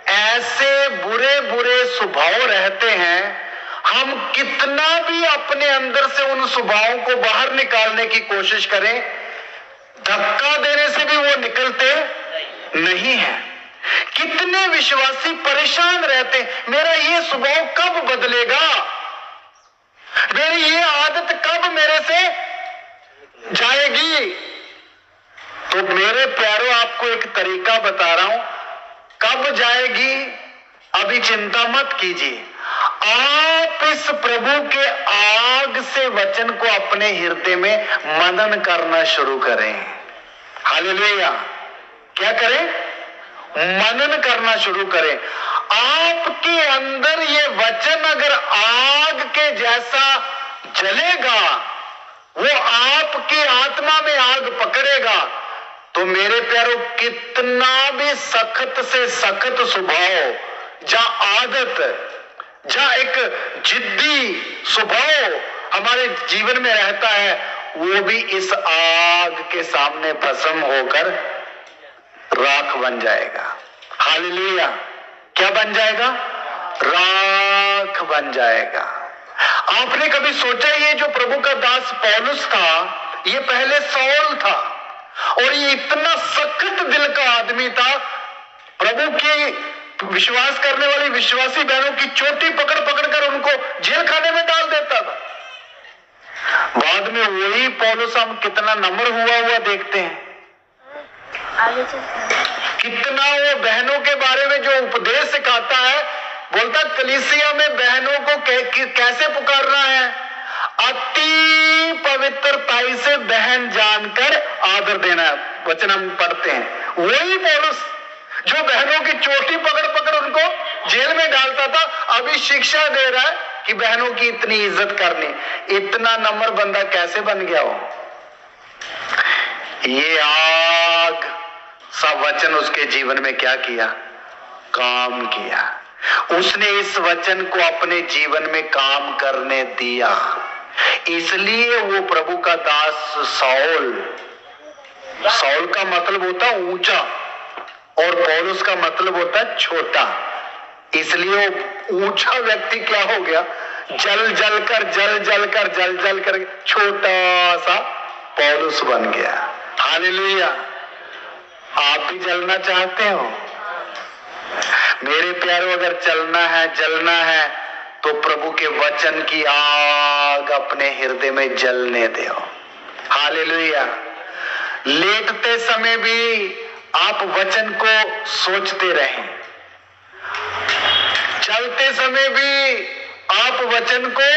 A: ऐसे बुरे बुरे स्वभाव रहते हैं, हम कितना भी अपने अंदर से उन स्वभावों को बाहर निकालने की कोशिश करें, धक्का देने से भी वो निकलते नहीं है। कितने विश्वासी परेशान रहते, मेरा ये स्वभाव कब बदलेगा, मेरी ये आदत कब मेरे से जाएगी। तो मेरे प्यारों, आपको एक तरीका बता रहा हूं, कब जाएगी अभी चिंता मत कीजिए। आप इस प्रभु के आग से वचन को अपने हृदय में मनन करना शुरू करें। हालेलुया। क्या करें? मनन करना शुरू करें। आपके अंदर ये वचन अगर आग के जैसा जलेगा, वो आपकी आत्मा में आग पकड़ेगा, तो मेरे प्यारों, कितना भी सख्त से सख्त स्वभाव, जहां आदत, जहां एक जिद्दी स्वभाव हमारे जीवन में रहता है, वो भी इस आग के सामने भस्म होकर राख बन जाएगा। हालेलुया। क्या बन जाएगा? राख बन जाएगा। आपने कभी सोचा ये जो प्रभु का दास पौलुस था, ये पहले सौल था और ये इतना सख्त दिल का आदमी था, प्रभु की विश्वास करने वाली विश्वासी बहनों की चोटी पकड़ पकड़ कर उनको जेल खाने में डाल देता था। बाद में वही पौलुस हम कितना नम्र हुआ देखते हैं, कितना वो बहनों के बारे में जो उपदेश सिखाता है, बोलता कलीसिया में बहनों को कैसे पुकारना है, अति पवित्रताई से बहन जानकर आदर देना है। वचन हम पढ़ते हैं, वही पौलुस जो बहनों की चोटी पकड़ पकड़ उनको जेल में डालता था, अभी शिक्षा दे रहा है कि बहनों की इतनी इज्जत करनी। इतना नम्र बंदा कैसे बन गया हो? ये आग सा वचन उसके जीवन में क्या किया? काम किया। उसने इस वचन को अपने जीवन में काम करने दिया, इसलिए वो प्रभु का दास सौल, सौल का मतलब होता ऊंचा और पौलुस का मतलब होता है छोटा, इसलिए वो ऊंचा व्यक्ति क्या हो गया? जल जल कर छोटा सा पौलुस बन गया। हालेलुया। आप भी जलना चाहते हो? मेरे प्यारों, अगर चलना है, जलना है, तो प्रभु के वचन की आग अपने हृदय में जलने दो। हालेलुया। लेटते समय भी आप वचन को सोचते रहें, चलते समय भी आप वचन को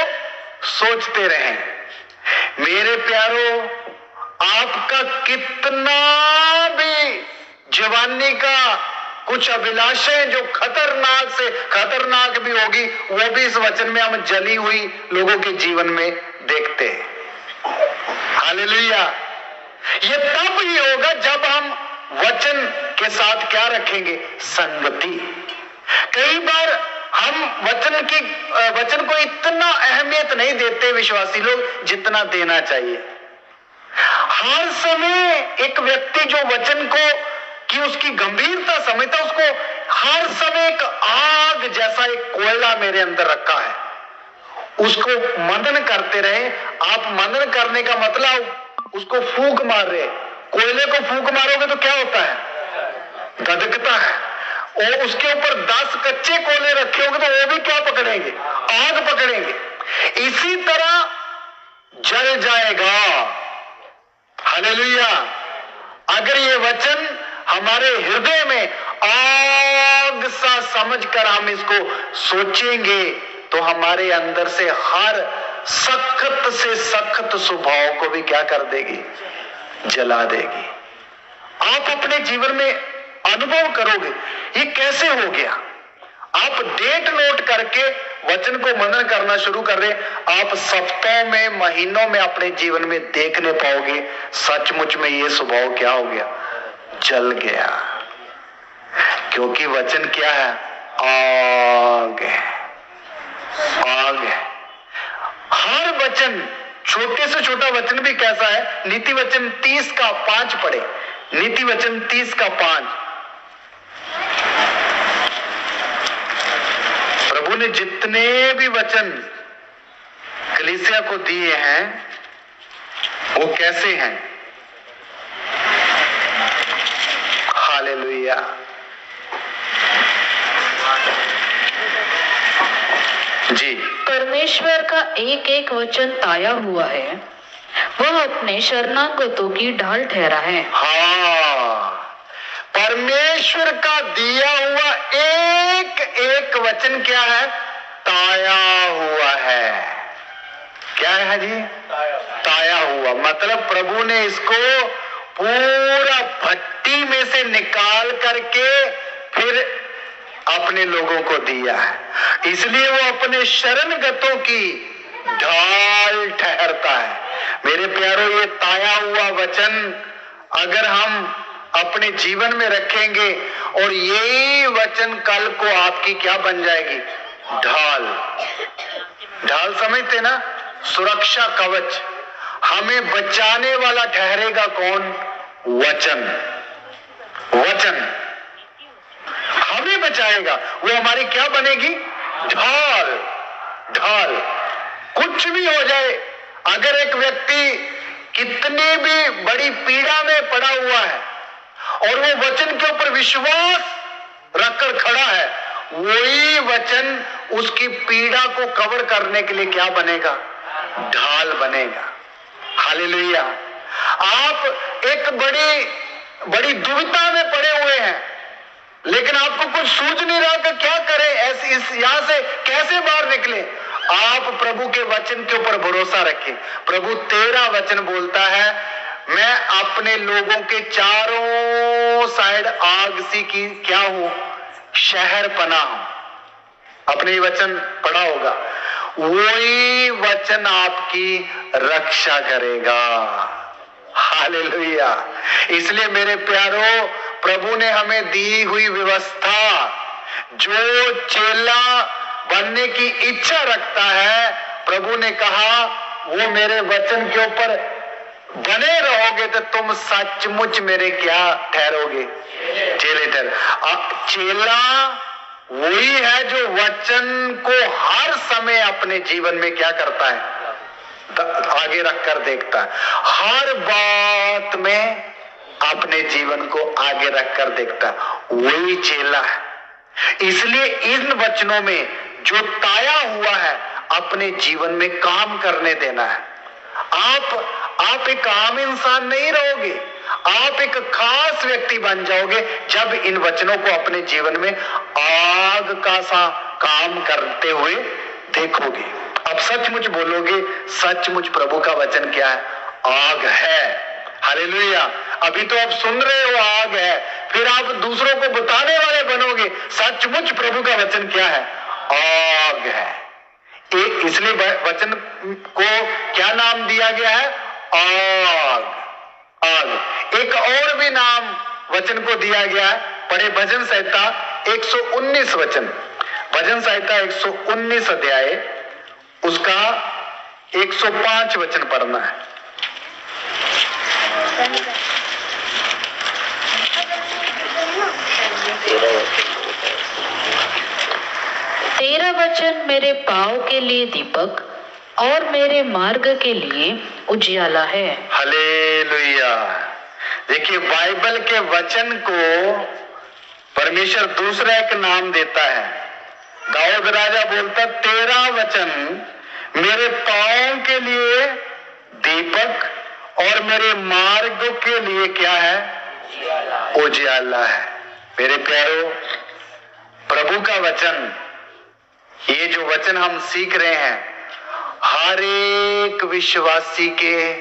A: सोचते रहें। मेरे प्यारों, आपका कितना भी जवानी का कुछ अभिलाषाएं जो खतरनाक से खतरनाक भी होगी, वो भी इस वचन में हम जली हुई लोगों के जीवन में देखते हैं। हालेलुया। ये तब ही होगा जब हम वचन के साथ क्या रखेंगे? संगति। कई बार हम वचन को इतना अहमियत नहीं देते विश्वासी लोग जितना देना चाहिए। हर समय एक व्यक्ति जो वचन को कि उसकी गंभीरता समझता, उसको हर समय एक आग जैसा एक कोयला मेरे अंदर रखा है, उसको मनन करते रहे। आप मनन करने का मतलब उसको फूंक मार रहे। कोयले को फूंक मारोगे तो क्या होता है? धधकता है। और उसके ऊपर 10 कच्चे कोयले रखे होंगे तो वो भी क्या पकड़ेंगे? आग पकड़ेंगे। इसी तरह जल जाएगा। हालेलुया। अगर ये वचन हमारे हृदय में आग सा समझकर हम इसको सोचेंगे, तो हमारे अंदर से हर सख्त से सख्त स्वभाव को भी क्या कर देगी? जला देगी। आप अपने जीवन में अनुभव करोगे ये कैसे हो गया। आप डेट नोट करके वचन को मनन करना शुरू कर रहे, आप सप्ताहों में, महीनों में अपने जीवन में देखने पाओगे सचमुच में ये स्वभाव क्या हो गया? जल गया। क्योंकि वचन क्या है? आग है। आग है। हर वचन, छोटे से छोटा वचन भी कैसा है? नीति वचन 30 का 5 पढ़े। नीति वचन 30 का 5। प्रभु ने जितने भी वचन कलीसिया को दिए हैं वो कैसे हैं? हालेलुया। जी।
B: परमेश्वर का एक एक वचन ताया हुआ है, वह अपने शरणागतों की ढाल ठहरा है।
A: हाँ, परमेश्वर का दिया हुआ एक एक वचन क्या है? ताया हुआ है। क्या है जी? ताया हुआ। मतलब प्रभु ने इसको पूरा भट्टी में से निकाल करके फिर अपने लोगों को दिया है, इसलिए वो अपने शरणगतों की ढाल ठहरता है। मेरे प्यारों, ये ताया हुआ वचन अगर हम अपने जीवन में रखेंगे और यही वचन कल को आपकी क्या बन जाएगी? ढाल। ढाल समझते ना? सुरक्षा कवच। हमें बचाने वाला ठहरेगा कौन? वचन। वचन हमें बचाएगा। वो हमारी क्या बनेगी? ढाल। ढाल। कुछ भी हो जाए, अगर एक व्यक्ति कितनी भी बड़ी पीड़ा में पड़ा हुआ है और वो वचन के ऊपर विश्वास रखकर खड़ा है, वही वचन उसकी पीड़ा को कवर करने के लिए क्या बनेगा? ढाल बनेगा। हालेलुया। आप एक बड़ी दुविधा में पड़े हुए हैं, लेकिन आपको कुछ सूझ नहीं रहा कि क्या करें, ऐसे इस यहां से कैसे बाहर निकले। आप प्रभु के वचन के ऊपर भरोसा रखें। प्रभु तेरा वचन बोलता है, मैं अपने लोगों के चारों साइड आग सी की क्या हूं? शहर पना हूं। अपने वचन पढ़ा होगा, वही वचन आपकी रक्षा करेगा। हालेलुया। इसलिए मेरे प्यारो, प्रभु ने हमें दी हुई व्यवस्था, जो चेला बनने की इच्छा रखता है, प्रभु ने कहा वो मेरे वचन के ऊपर बने रहोगे तो तुम सचमुच मेरे क्या ठहरोगे? चेले ठहर। चेला वही है जो वचन को हर समय अपने जीवन में क्या करता है? आगे रखकर देखता है। हर बात में अपने जीवन को आगे रखकर देखता है, वही चेला है। इसलिए इन वचनों में जो ताया हुआ है, अपने जीवन में काम करने देना है। आप एक आम इंसान नहीं रहोगे, आप एक खास व्यक्ति बन जाओगे जब इन वचनों को अपने जीवन में आग का सा काम करते हुए देखोगे। अब सचमुच बोलोगे, सचमुच प्रभु का वचन क्या है? आग है। हालेलुया। अभी तो आप सुन रहे हो आग है, फिर आप दूसरों को बताने वाले बनोगे, सचमुच प्रभु का वचन क्या है? आग है। इसलिए वचन को क्या नाम दिया गया है? आग। आग। एक और भी नाम वचन को दिया गया है। पढ़े भजन संहिता 119 वचन। भजन संहिता 119 अध्याय, उसका 105 वचन पढ़ना है।
B: तेरा वचन मेरे पाँव के लिए दीपक और मेरे मार्ग के लिए उजियाला है।
A: हालेलुया। देखिए, बाइबल के वचन को परमेश्वर दूसरा एक नाम देता है। दाऊद राजा बोलता, तेरा वचन मेरे पाँव के लिए दीपक और मेरे मार्ग के लिए क्या है? उजियाला है। मेरे प्यारो, प्रभु का वचन, ये जो वचन हम सीख रहे हैं, हर एक विश्वासी के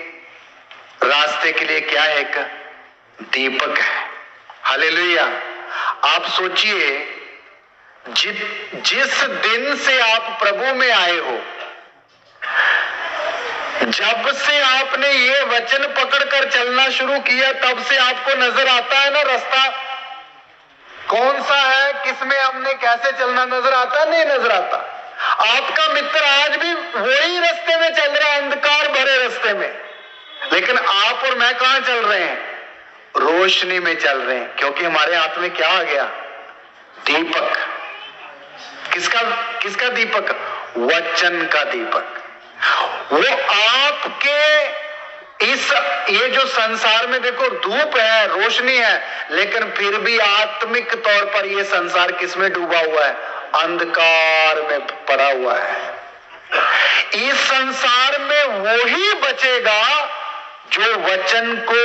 A: रास्ते के लिए क्या है? एक दीपक है। हालेलुया। आप सोचिए, जिस दिन से आप प्रभु में आए हो, जब से आपने ये वचन पकड़कर चलना शुरू किया, तब से आपको नजर आता है ना रास्ता कौन सा है, किसमें हमने कैसे चलना नजर आता? नहीं नजर आता। आपका मित्र आज भी वही रास्ते में चल रहा है, अंधकार भरे रास्ते में, लेकिन आप और मैं कहां चल रहे हैं? रोशनी में चल रहे हैं, क्योंकि हमारे हाथ में क्या आ गया? दीपक। किसका दीपक? वचन का दीपक। वो आपके ये जो संसार में देखो धूप है, रोशनी है, लेकिन फिर भी आत्मिक तौर पर ये संसार किसमें डूबा हुआ है? अंधकार में पड़ा हुआ है। इस संसार में वही बचेगा जो वचन को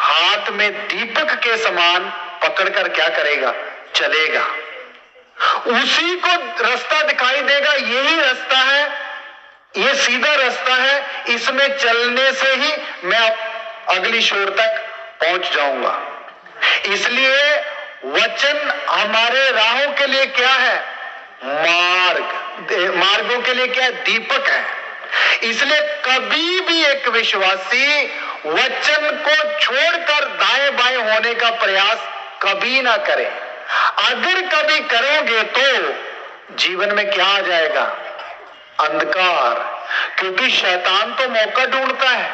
A: हाथ में दीपक के समान पकड़कर क्या करेगा? चलेगा। उसी को रास्ता दिखाई देगा, यही रास्ता है, ये सीधा रास्ता है, इसमें चलने से ही मैं अगली छोर तक पहुंच जाऊंगा। इसलिए वचन हमारे राहों के लिए क्या है? मार्गों के लिए क्या है? दीपक है। इसलिए कभी भी एक विश्वासी वचन को छोड़कर दाएं बाएं होने का प्रयास कभी ना करे। अगर कभी करोगे तो जीवन में क्या आ जाएगा? अंधकार। क्योंकि शैतान तो मौका ढूंढता है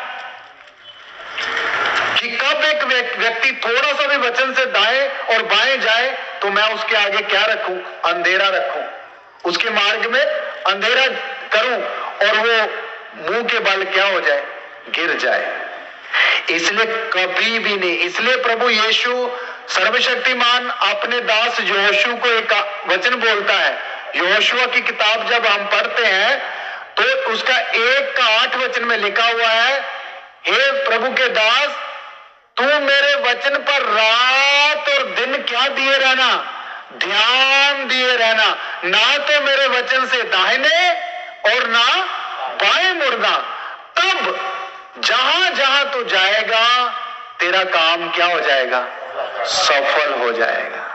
A: कि कब एक व्यक्ति थोड़ा सा भी वचन से दाएं और बाएं जाए तो मैं उसके आगे क्या रखूं? अंधेरा रखूं, उसके मार्ग में अंधेरा करूं और वो मुंह के बल क्या हो जाए? गिर जाए। इसलिए कभी भी नहीं। इसलिए प्रभु यीशु सर्वशक्तिमान अपने दास यहोशू को एक वचन बोलता है। यहोशू की किताब जब हम पढ़ते हैं तो उसका 1:8 वचन में लिखा हुआ है, हे प्रभु के दास, तू मेरे वचन पर रात और दिन क्या दिए रहना? ध्यान दिए रहना, ना तो मेरे वचन से दाहिने और ना बाएं मुड़ना। तब जहां जहां तू जाएगा तेरा काम क्या हो जाएगा? सफल हो जाएगा।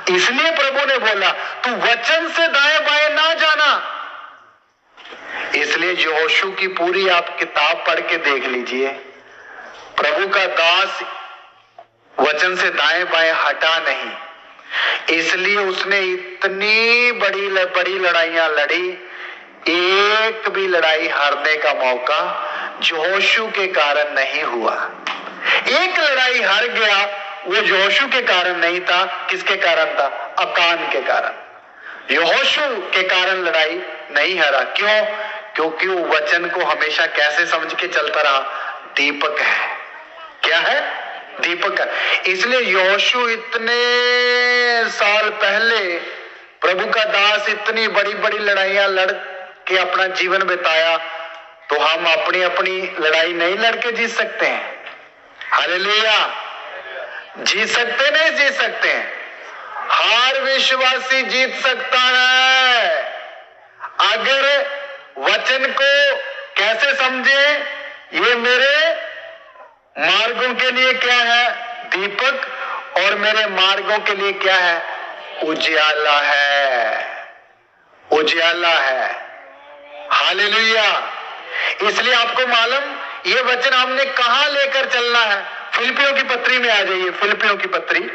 A: इसलिए प्रभु ने बोला तू वचन से दाएं बाएं ना जाना। इसलिए यहोशू की पूरी आप किताब पढ़ के देख लीजिए, प्रभु का दास वचन से दाएं बाएं हटा नहीं। इसलिए उसने इतनी बड़ी लड़ाइयां लड़ी, एक भी लड़ाई हारने का मौका यहोशू के कारण नहीं हुआ। एक लड़ाई हार गया, वो यहोशू के कारण नहीं था। किसके कारण था? अकान के कारण। यहोशू के कारण लड़ाई नहीं हारा। क्यों? क्योंकि वो वचन को हमेशा कैसे समझ के चलता रहा? दीपक है। क्या है? दीपक है। इसलिए यहोशू इतने साल पहले प्रभु का दास इतनी बड़ी बड़ी लड़ाइयां लड़ के अपना जीवन बिताया, तो हम अपनी अपनी लड़ाई नहीं लड़के जीत सकते हैं? हालेलुया। जीत सकते नहीं जीत सकते हैं? हर विश्वासी जीत सकता है अगर वचन को कैसे समझे? ये मेरे मार्गों के लिए क्या है? दीपक, और मेरे मार्गों के लिए क्या है? उजियाला है। उजियाला है। हालेलुया। इसलिए आपको मालूम ये वचन हमने कहां लेकर चलना है? फिलिपियों की पत्री में आ जाइए। फिलिपियों की पत्री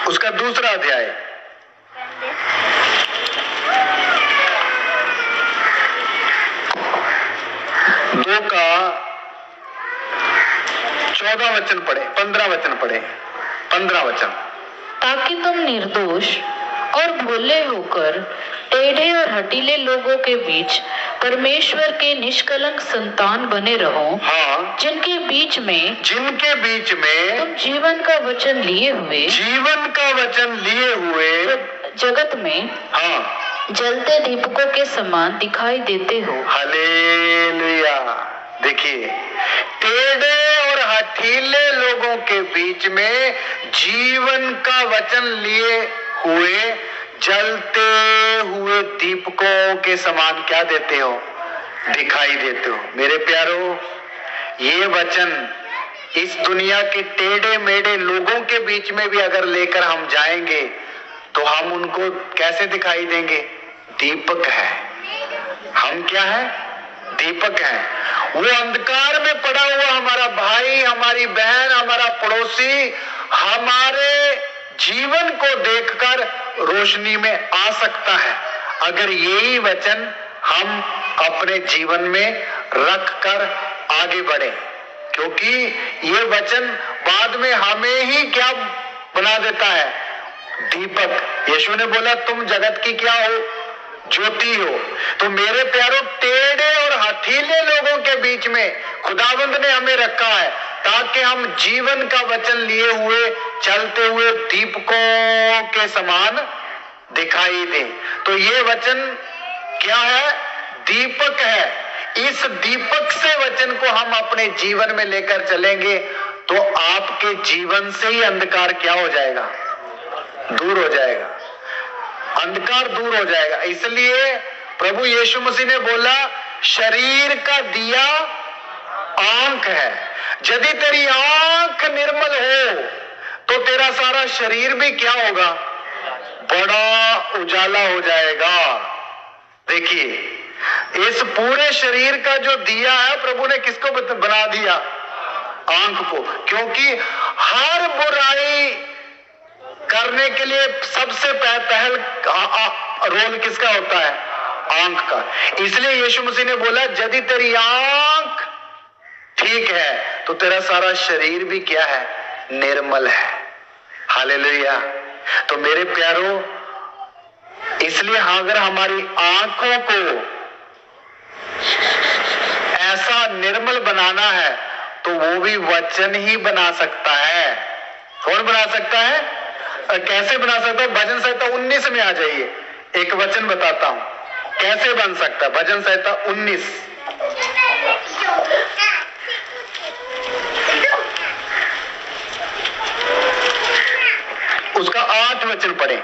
A: उसका 2 अध्याय, दो का 14 वचन पढ़े, 15 वचन पढ़े। 15 वचन।
B: ताकि तुम निर्दोष और भोले होकर टेढ़े और हठीले लोगों के बीच परमेश्वर के निष्कलंक संतान बने रहो।
A: हाँ।
B: जिनके बीच में
A: तुम
B: जीवन का वचन लिए हुए जगत में
A: हाँ
B: जलते दीपकों के समान दिखाई देते हो।
A: हालेलुया। देखिए, टेढ़े और हठीले लोगों के बीच में जीवन का वचन लिए हुए जलते हुए दीपकों के समान क्या देते हो? दिखाई देते हो। मेरे प्यारो, ये वचन इस दुनिया के टेढ़े मेढ़े लोगों के बीच में भी अगर लेकर हम जाएंगे तो हम उनको कैसे दिखाई देंगे? दीपक है। हम क्या है? दीपक है। वो अंधकार में पड़ा हुआ हमारा भाई, हमारी बहन, हमारा पड़ोसी हमारे जीवन को देखकर रोशनी में आ सकता है अगर यही वचन हम अपने जीवन में रखकर आगे बढ़े। क्योंकि ये वचन बाद में हमें ही क्या बना देता है? दीपक। यीशु ने बोला तुम जगत की क्या हो? ज्योति हो। तो मेरे प्यारों, टेढ़े और हठीले लोगों के बीच में खुदावंद ने हमें रखा है ताकि हम जीवन का वचन लिए हुए चलते हुए दीपकों के समान दिखाई दे। तो ये वचन क्या है? दीपक है। इस दीपक से वचन को हम अपने जीवन में लेकर चलेंगे तो आपके जीवन से ही अंधकार क्या हो जाएगा? दूर हो जाएगा। अंधकार दूर हो जाएगा। इसलिए प्रभु यीशु मसीह ने बोला शरीर का दिया आंख है। यदि तेरी आंख निर्मल हो तो तेरा सारा शरीर भी क्या होगा? बड़ा उजाला हो जाएगा। देखिए, इस पूरे शरीर का जो दिया है प्रभु ने किसको बना दिया? आंख को। क्योंकि हर बुराई करने के लिए सबसे पहल रोल किसका होता है? आंख का। इसलिए यीशु मसीह ने बोला यदि तेरी आंख ठीक है तो तेरा सारा शरीर भी क्या है? निर्मल है। हालेलुया। तो मेरे प्यारों, इसलिए अगर हमारी आंखों को ऐसा निर्मल बनाना है तो वो भी वचन ही बना सकता है। कौन बना सकता है? कैसे बना सकता है? भजन संहिता 19 में आ जाइए, एक वचन बताता हूं कैसे बन सकता है। भजन संहिता 19 उसका 8 वचन पढ़े।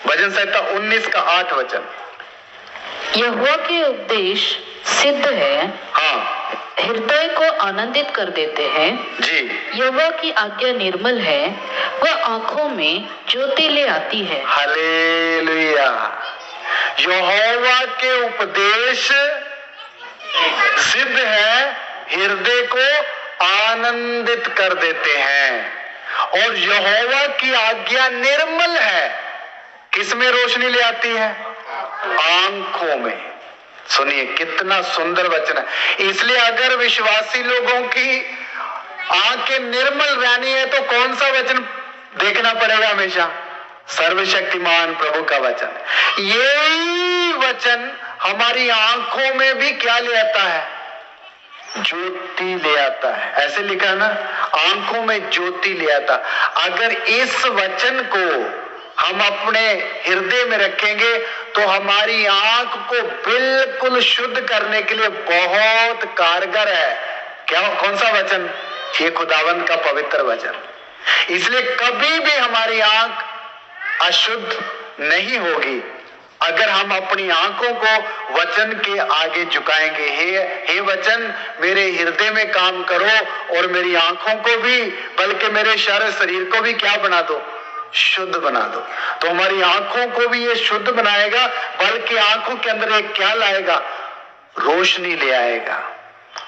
A: भजन संहिता 19 का 8 वचन।
B: यहोवा के उपदेश सिद्ध है,
A: हाँ
B: हृदय को आनंदित कर देते हैं
A: जी।
B: यहोवा की आज्ञा निर्मल है, वह आंखों में ज्योति ले आती है।
A: हालेलुया। यहोवा के उपदेश सिद्ध है, हृदय को आनंदित कर देते हैं। और यहोवा की आज्ञा निर्मल है, किसमें रोशनी ले आती है? आंखों में। सुनिए कितना सुंदर वचन है। इसलिए अगर विश्वासी लोगों की आंखें निर्मल रहनी है तो कौन सा वचन देखना पड़ेगा? हमेशा सर्वशक्तिमान प्रभु का वचन। यही वचन हमारी आंखों में भी क्या ले आता है? ज्योति ले आता है। ऐसे लिखा है ना, आंखों में ज्योति ले आता। अगर इस वचन को हम अपने हृदय में रखेंगे तो हमारी आंख को बिल्कुल शुद्ध करने के लिए बहुत कारगर है। क्या? कौन सा वचन? ये खुदावंद का पवित्र वचन। इसलिए कभी भी हमारी आंख अशुद्ध नहीं होगी अगर हम अपनी आंखों को वचन के आगे झुकाएंगे। हे वचन, मेरे हृदय में काम करो और मेरी आंखों को भी, बल्कि मेरे सारे शरीर को भी क्या बना दो? शुद्ध बना दो। तो हमारी आंखों को भी ये शुद्ध बनाएगा, बल्कि आंखों के अंदर एक क्या लाएगा? रोशनी ले आएगा।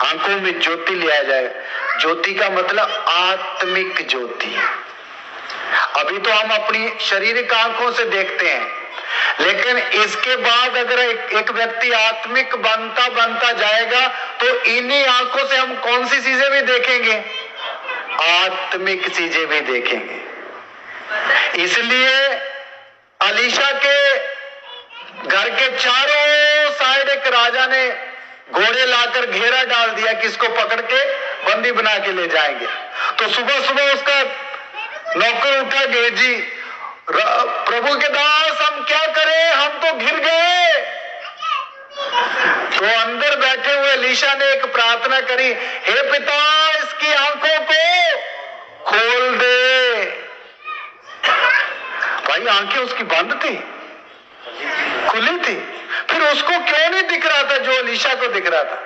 A: आंखों में ज्योति ले आ जाएगा। ज्योति का मतलब आत्मिक ज्योति। अभी तो हम अपनी शारीरिक आंखों से देखते हैं, लेकिन इसके बाद अगर एक व्यक्ति आत्मिक बनता जाएगा तो इन्हीं आंखों से हम कौन सी चीजें भी देखेंगे? आत्मिक चीजें भी देखेंगे। इसलिए अलीशा के घर के चारों साइड एक राजा ने घोड़े लाकर घेरा डाल दिया कि इसको पकड़ के बंदी बना के ले जाएंगे। तो सुबह सुबह उसका नौकर उठा, गेजी, प्रभु के दास हम क्या करें, हम तो घिर गए। तो अंदर बैठे हुए एलीशा ने एक प्रार्थना करी, हे पिता इसकी आंखों को खोल दे। भाई आंखें उसकी बंद थी, खुली थी, फिर उसको क्यों नहीं दिख रहा था जो एलीशा को दिख रहा था?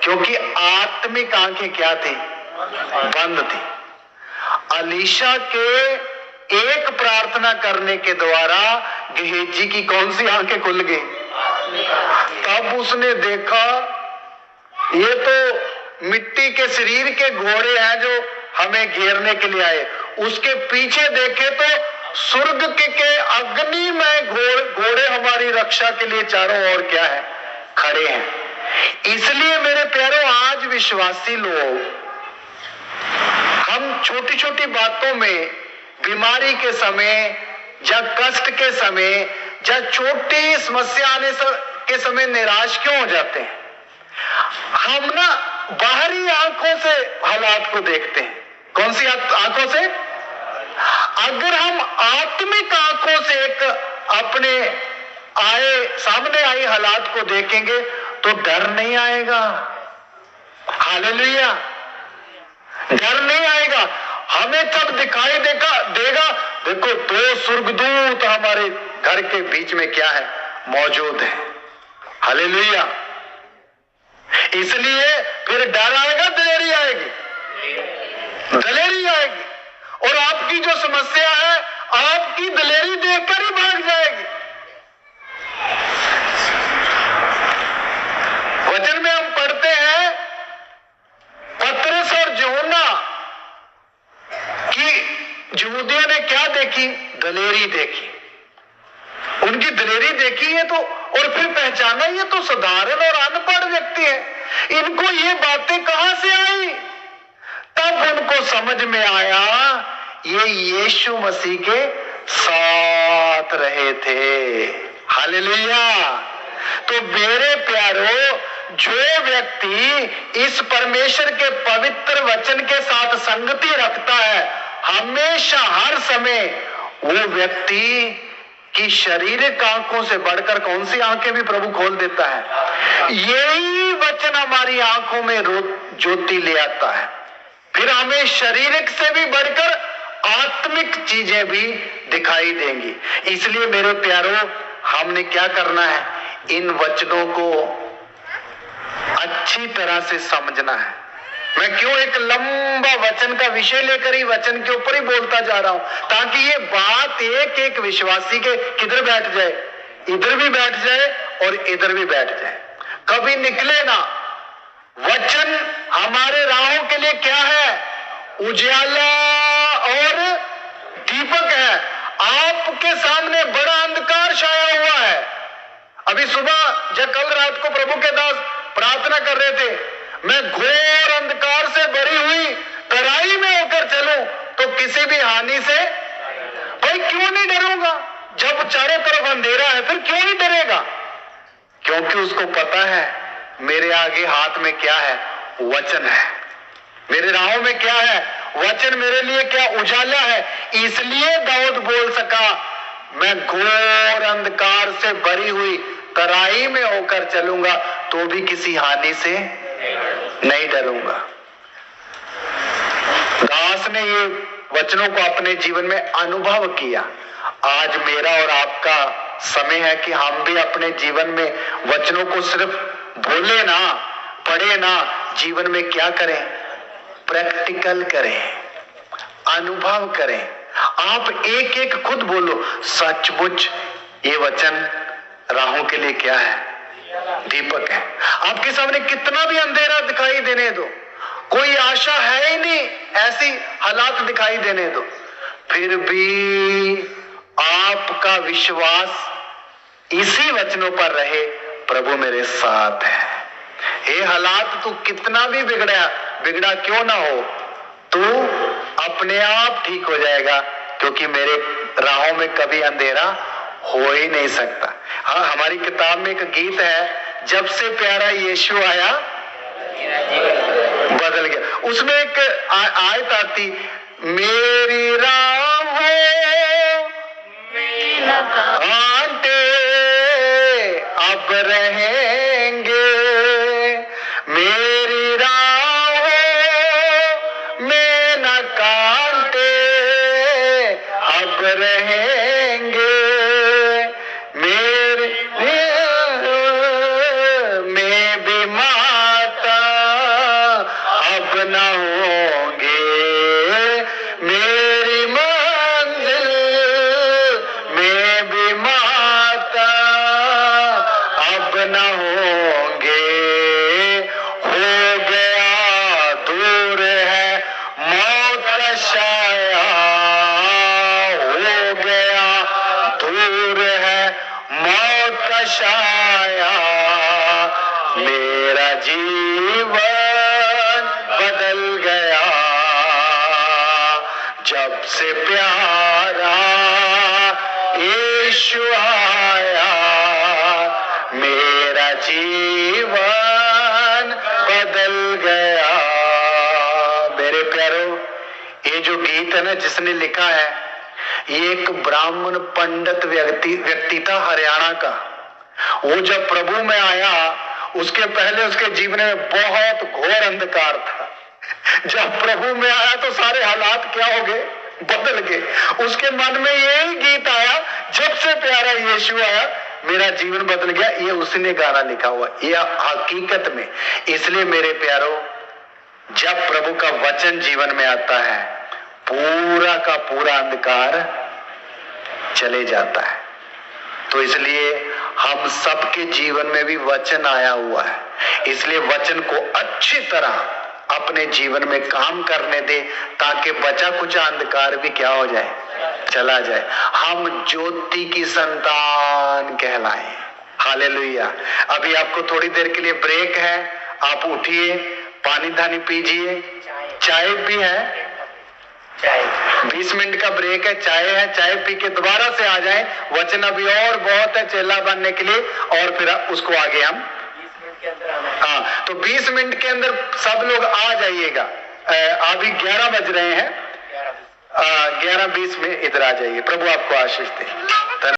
A: क्योंकि आत्मिक आंखें क्या थी? बंद थी। एलीशा के एक प्रार्थना करने के द्वारा गेहजी की कौन सी आंखें खुल गई? तब उसने देखा ये तो मिट्टी के शरीर के घोड़े हैं जो हमें घेरने के लिए आए। उसके पीछे देखे तो स्वर्ग के अग्नि में घोड़े हमारी रक्षा के लिए चारों ओर क्या है? खड़े हैं। इसलिए मेरे प्यारों, आज विश्वासी लोग हम छोटी छोटी बातों में, बीमारी के समय या कष्ट के समय या छोटी समस्या आने के समय निराश क्यों हो जाते हैं? हम ना बाहरी आंखों से हालात को देखते हैं। कौन सी आंखों से? अगर हम आत्मिक आंखों से एक अपने सामने आई हालात को देखेंगे तो डर नहीं आएगा। हालेलुया। डर नहीं आएगा। हमें तब दिखाई देगा देखो दो स्वर्गदूत हमारे घर के बीच में क्या है? मौजूद है। हालेलुया। इसलिए फिर डर आएगा, दिलेरी आएगी, दिलेरी आएगी। और आपकी जो समस्या है आपकी दिलेरी देखकर ही भाग जाएगी। वचन में हम पढ़ते हैं पतरस और यूहन्ना की यहूदियों ने क्या देखी? दिलेरी देखी। उनकी दिलेरी देखी है तो, और फिर पहचाना ये तो साधारण और अनपढ़ व्यक्ति है, इनको ये बातें कहां से आई? तब उनको समझ में आया ये यीशु मसीह के साथ रहे थे। हालेलुया। तो मेरे प्यारो, जो व्यक्ति इस परमेश्वर के पवित्र वचन के साथ संगति रखता है, हमेशा हर समय वो व्यक्ति की शारीरिक आंखों से बढ़कर कौन सी आंखें भी प्रभु खोल देता है। यही वचन हमारी आंखों में ज्योति ले आता है। फिर हमें शारीरिक से भी बढ़कर आत्मिक चीजें भी दिखाई देंगी। इसलिए मेरे प्यारो, हमने क्या करना है, इन वचनों को अच्छी तरह से समझना है। मैं क्यों एक लंबा वचन का विषय लेकर ही वचन के ऊपर ही बोलता जा रहा हूं, ताकि ये बात एक एक विश्वासी के किधर बैठ जाए, इधर भी बैठ जाए और इधर भी बैठ जाए, कभी निकले ना। वचन हमारे राहों के लिए क्या है, उजाला और दीपक है। आपके सामने बड़ा अंधकार छाया हुआ है। अभी सुबह जब कल रात को प्रभु के दास प्रार्थना कर रहे थे, मैं घोर अंधकार से भरी हुई तराई में होकर चलूं तो किसी भी हानि से भाई क्यों नहीं डरूंगा। जब चारों तरफ अंधेरा है फिर क्यों नहीं डरेगा, क्योंकि उसको पता है मेरे आगे हाथ में क्या है, वचन है। मेरे राहों में क्या है, वचन मेरे लिए क्या उजाला है। इसलिए दाऊद बोल सका, मैं घोर अंधकार से भरी हुई तराई में होकर चलूंगा तो भी किसी हानि से नहीं डरूंगा। दास ने ये वचनों को अपने जीवन में अनुभव किया। आज मेरा और आपका समय है कि हम भी अपने जीवन में वचनों को सिर्फ बोले ना, पढ़े ना, जीवन में क्या करें, प्रैक्टिकल करें, अनुभव करें। आप एक एक खुद बोलो, सचमुच ये वचन राहों के लिए क्या है, दीपक है। आपके सामने कितना भी अंधेरा दिखाई देने दो, कोई आशा है ही नहीं, ऐसी हालात दिखाई देने दो, फिर भी आपका विश्वास इसी वचनों पर रहे, प्रभु मेरे साथ है। ये हालात तू कितना भी बिगड़ा क्यों ना हो, तू अपने आप ठीक हो जाएगा, क्योंकि मेरे राहों में कभी अंधेरा हो ही नहीं सकता। हाँ, हमारी किताब में एक गीत है, जब से प्यारा यीशु आया बदल गया। उसमें एक आयत आती, मेरी राहों कांटे अब रहेंगे, मेरी राहों में न कांटे अब रहेंगे, मेरे में भी माता अब न होंगे, मेरी मंजिल में भी माता अब न होंगे, हो गया दूर है मौत का साया, हो गया दूर है मौत का साया, मेरा जीवन बदल गया, जब से प्यारा यीशु आया, मेरा जीवन बदल गया। मेरे प्यारो, ये जो गीत है ना, जिसने लिखा है, ये एक ब्राह्मण पंडित व्यक्ति था हरियाणा का। वो जब प्रभु में आया, उसके पहले उसके जीवन में बहुत घोर अंधकार था। जब प्रभु में आया तो सारे हालात क्या हो गए, बदल गए। उसके मन में यही गीत आया, जब से प्यारा यीशु आया मेरा जीवन बदल गया। ये उसने गाना लिखा हुआ, ये हकीकत में। इसलिए मेरे प्यारो, जब प्रभु का वचन जीवन में आता है, पूरा का पूरा अंधकार चले जाता है। तो इसलिए हम सबके जीवन में भी वचन आया हुआ है, इसलिए वचन को अच्छी तरह अपने जीवन में काम करने दे, ताकि बचा कुछ अंधकार भी क्या हो जाए, चला जाए, हम ज्योति की संतान कहलाएं। हालेलुया। अभी आपको थोड़ी देर के लिए ब्रेक है, आप उठिए, पानी धानी पीजिए, चाय भी है, 20 मिनट का ब्रेक है, चाय है, चाय पी के दोबारा से आ जाएं। वचन अभी और बहुत है चेला बनने के लिए, और फिर उसको आगे हम
D: 20 मिनट के अंदर आना है।
A: हाँ, तो 20 मिनट के अंदर सब लोग आ जाइएगा। अभी 11 बज रहे हैं, 11:20 में इधर आ जाइए। प्रभु आपको आशीष दे।